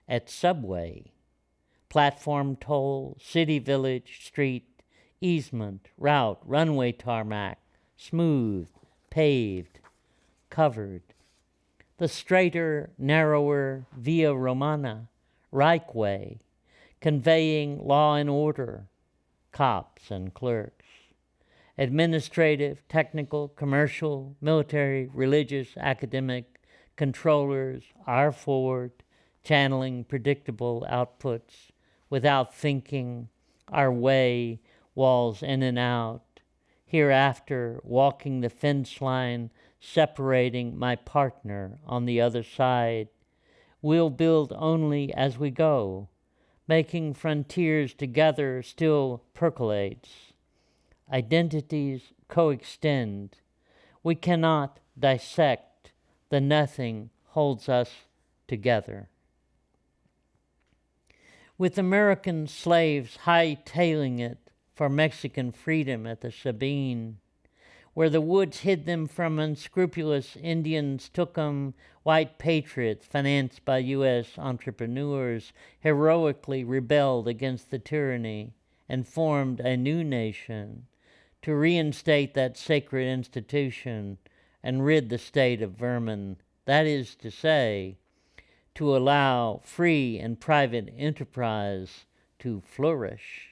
at Subway, platform toll, city, village, street, easement, route, runway tarmac, smooth, paved, covered. The straighter, narrower Via Romana, Reich Way, conveying law and order, cops and clerks. Administrative, technical, commercial, military, religious, academic, controllers are forward, channeling predictable outputs without thinking, our way, walls in and out, hereafter walking the fence line, separating my partner on the other side. We'll build only as we go, making frontiers together still percolates. Identities coextend. We cannot dissect. The nothing holds us together. With American slaves hightailing it for Mexican freedom at the Sabine, where the woods hid them from unscrupulous Indians, took 'em, white patriots financed by U.S. entrepreneurs heroically rebelled against the tyranny and formed a new nation to reinstate that sacred institution and rid the state of vermin, that is to say, to allow free and private enterprise to flourish.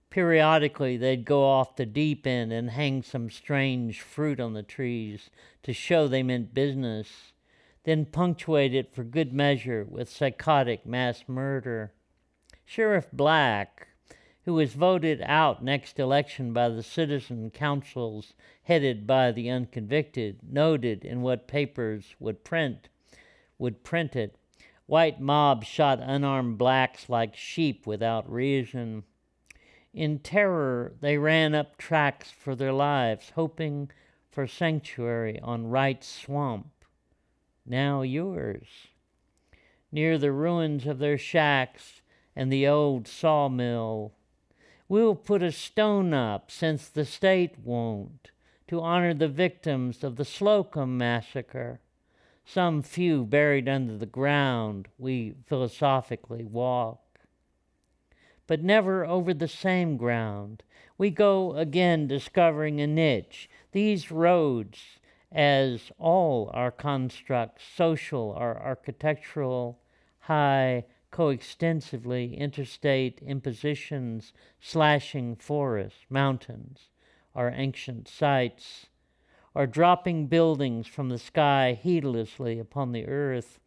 Periodically, they'd go off the deep end and hang some strange fruit on the trees to show they meant business, then punctuate it for good measure with psychotic mass murder. Sheriff Black, who was voted out next election by the citizen councils headed by the unconvicted, noted in what papers would print it. White mobs shot unarmed blacks like sheep without reason. In terror, they ran up tracks for their lives, hoping for sanctuary on Wright's Swamp, now yours. Near the ruins of their shacks and the old sawmill, we'll put a stone up, since the state won't, to honor the victims of the Slocum massacre. Some few buried under the ground, we philosophically walk. But never over the same ground. We go again discovering a niche. These roads, as all our constructs, social or architectural, high, coextensively interstate impositions, slashing forests, mountains, or ancient sites, or dropping buildings from the sky heedlessly upon the earth,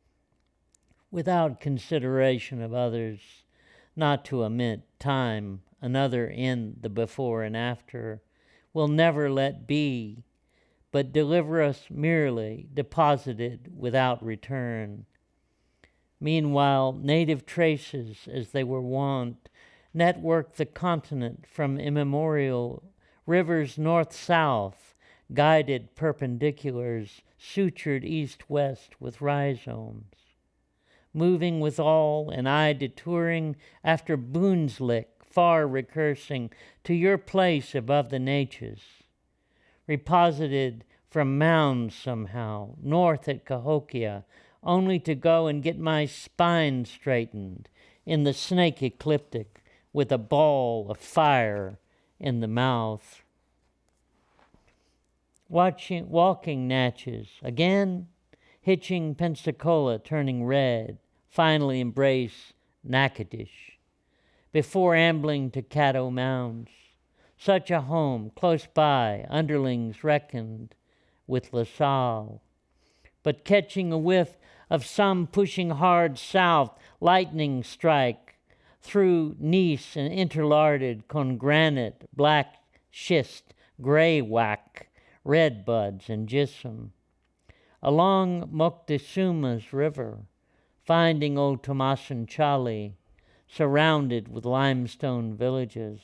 without consideration of others, not to omit time, another in the before and after, will never let be, but deliver us merely, deposited without return. Meanwhile, native traces, as they were wont, networked the continent from immemorial, rivers north-south, guided perpendiculars, sutured east-west with rhizomes. Moving with all, and I detouring after Boonslick, far recursing to your place above the Natchez. Reposited from mounds somehow, north at Cahokia, only to go and get my spine straightened in the snake ecliptic with a ball of fire in the mouth. Walking Natchez, again, hitching Pensacola, turning red, finally embrace Natchitoches, before ambling to Caddo Mounds. Such a home, close by, underlings reckoned with LaSalle, but catching a whiff of some pushing hard south, lightning strike, through gneiss and interlarded con granite, black schist, gray whack, red buds and gypsum. Along Moctezuma's river, finding old Tomasan Chali, surrounded with limestone villages,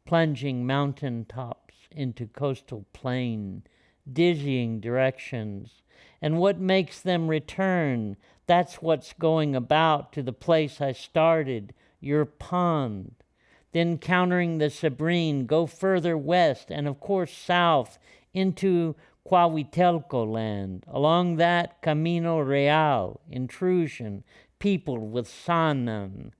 plunging mountain tops into coastal plain, dizzying directions. And what makes them return? That's what's going about to the place I started, your pond. Then countering the Sabrine, go further west and of course south into Coahuitelco land. Along that Camino Real, intrusion, peopled with Sanan,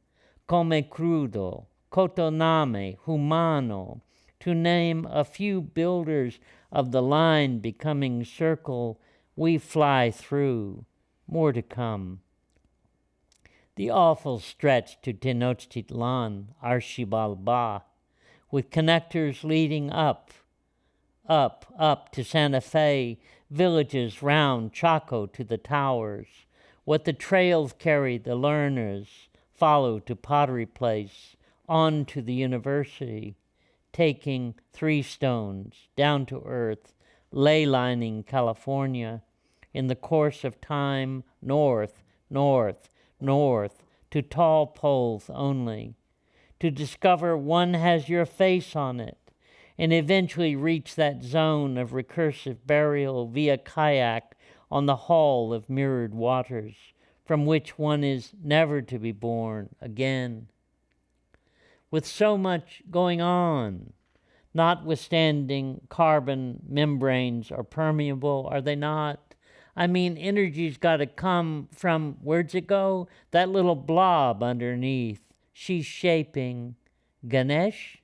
Come Crudo, Cotoname, Humano, to name a few builders of the line becoming circle, we fly through. More to come. The awful stretch to Tenochtitlan, Archibalba, with connectors leading up to Santa Fe, villages round Chaco to the towers. What the trails carry, the learners follow to Pottery Place, on to the university, taking 3 stones down to earth, ley lining California. In the course of time, north, to tall poles only, to discover one has your face on it, and eventually reach that zone of recursive burial via kayak on the hull of mirrored waters, from which one is never to be born again. With so much going on, notwithstanding carbon membranes are permeable, are they not? I mean, energy's got to come from, where'd it go? That little blob underneath. She's shaping Ganesh?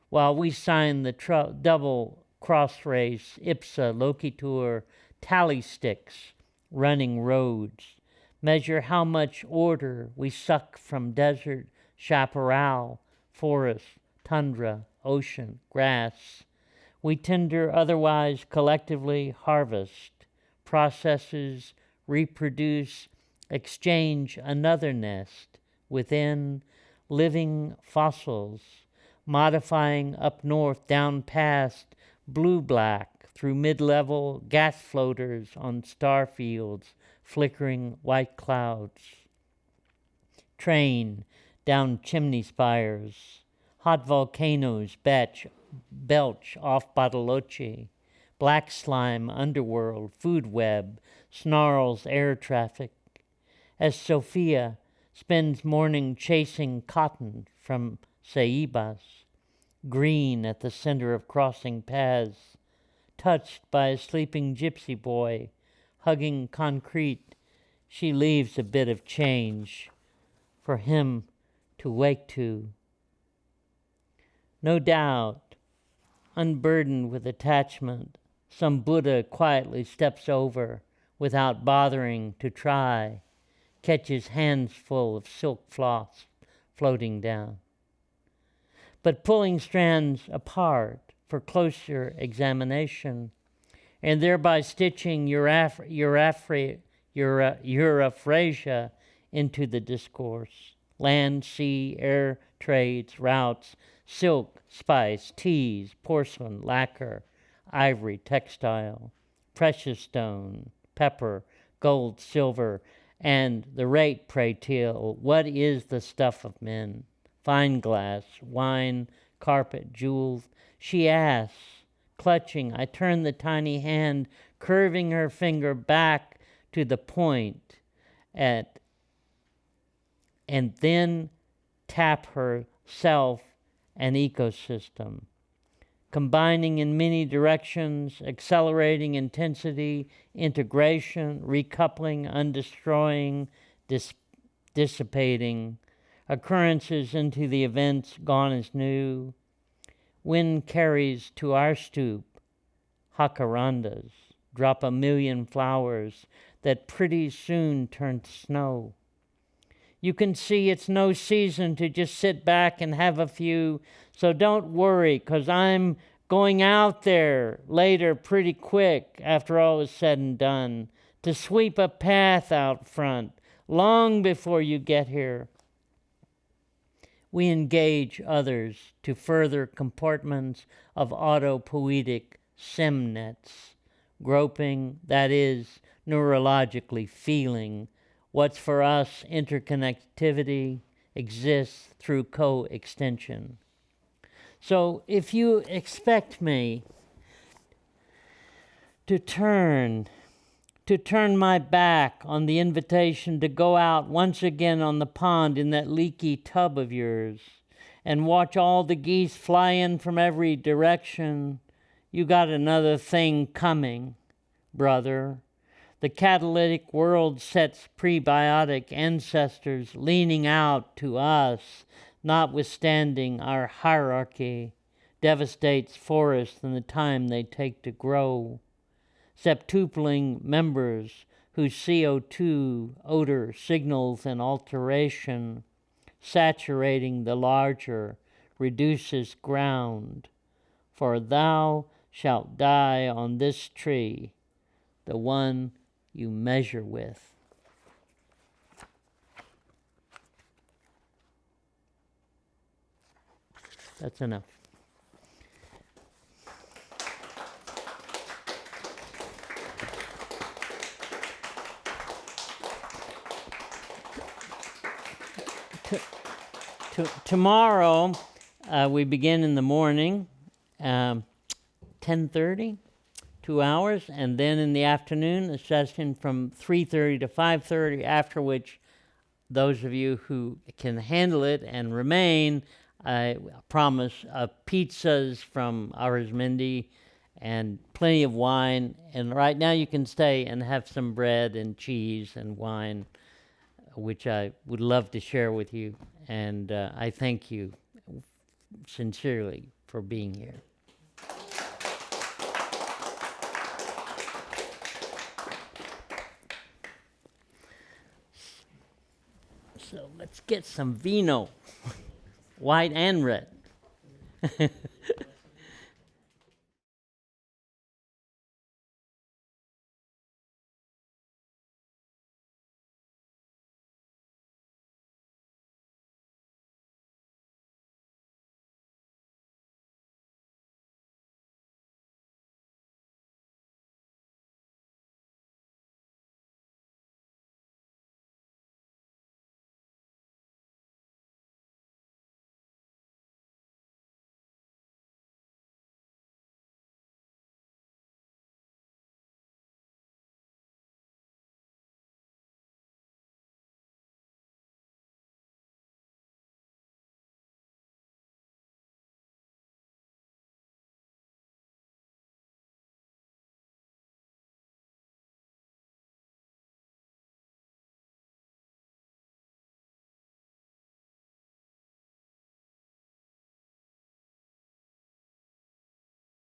While we sign the double cross race, ipsa loquitur, tally sticks, running roads, measure how much order we suck from desert, chaparral, forest, tundra, ocean, grass. We tender, otherwise collectively harvest, processes, reproduce, exchange another nest within, living fossils, modifying up north, down past, blue-black, through mid-level gas floaters on star fields, flickering white clouds. Train down chimney spires, hot volcanoes belch off Bariloche, black slime underworld, food web, snarls air traffic. As Sophia spends morning chasing cotton from ceibas, green at the center of crossing paths, touched by a sleeping gypsy boy, hugging concrete, she leaves a bit of change for him to wake to. No doubt, unburdened with attachment, some Buddha quietly steps over without bothering to try, catches hands full of silk floss floating down. But pulling strands apart for closer examination, and thereby stitching Euphrasia into the discourse. Land, sea, air trades, routes, silk, spice, teas, porcelain, lacquer, ivory, textile, precious stone, pepper, gold, silver, and the rate, pray tell, what is the stuff of men? Fine glass, wine, carpet, jewels. She asks, clutching. I turn the tiny hand, curving her finger back to the point and then tap herself an ecosystem, combining in many directions, accelerating intensity, integration, recoupling, undestroying, dissipating, occurrences into the events gone as new. Wind carries to our stoop jacarandas, drop 1,000,000 flowers that pretty soon turn to snow. You can see it's no season to just sit back and have a few, so don't worry, 'cause I'm going out there later pretty quick after all is said and done, to sweep a path out front long before you get here. we engage others to further compartments of autopoietic semnets, groping, that is, neurologically feeling, what's for us interconnectivity exists through co-extension. So if you expect me to turn my back on the invitation to go out once again on the pond in that leaky tub of yours and watch all the geese fly in from every direction, you got another thing coming, brother. The catalytic world sets prebiotic ancestors leaning out to us, notwithstanding our hierarchy, devastates forests in the time they take to grow. Septupling members whose CO2 odor signals an alteration, saturating the larger, reduces ground. For thou shalt die on this tree, the one you measure with. That's enough. Tomorrow, we begin in the morning, 10:30, 2 hours, and then in the afternoon, a session from 3:30 to 5:30, after which those of you who can handle it and remain, I promise pizzas from Arizmendi and plenty of wine. And right now you can stay and have some bread and cheese and wine, which I would love to share with you. And I thank you sincerely for being here. So let's get some vino, white and red.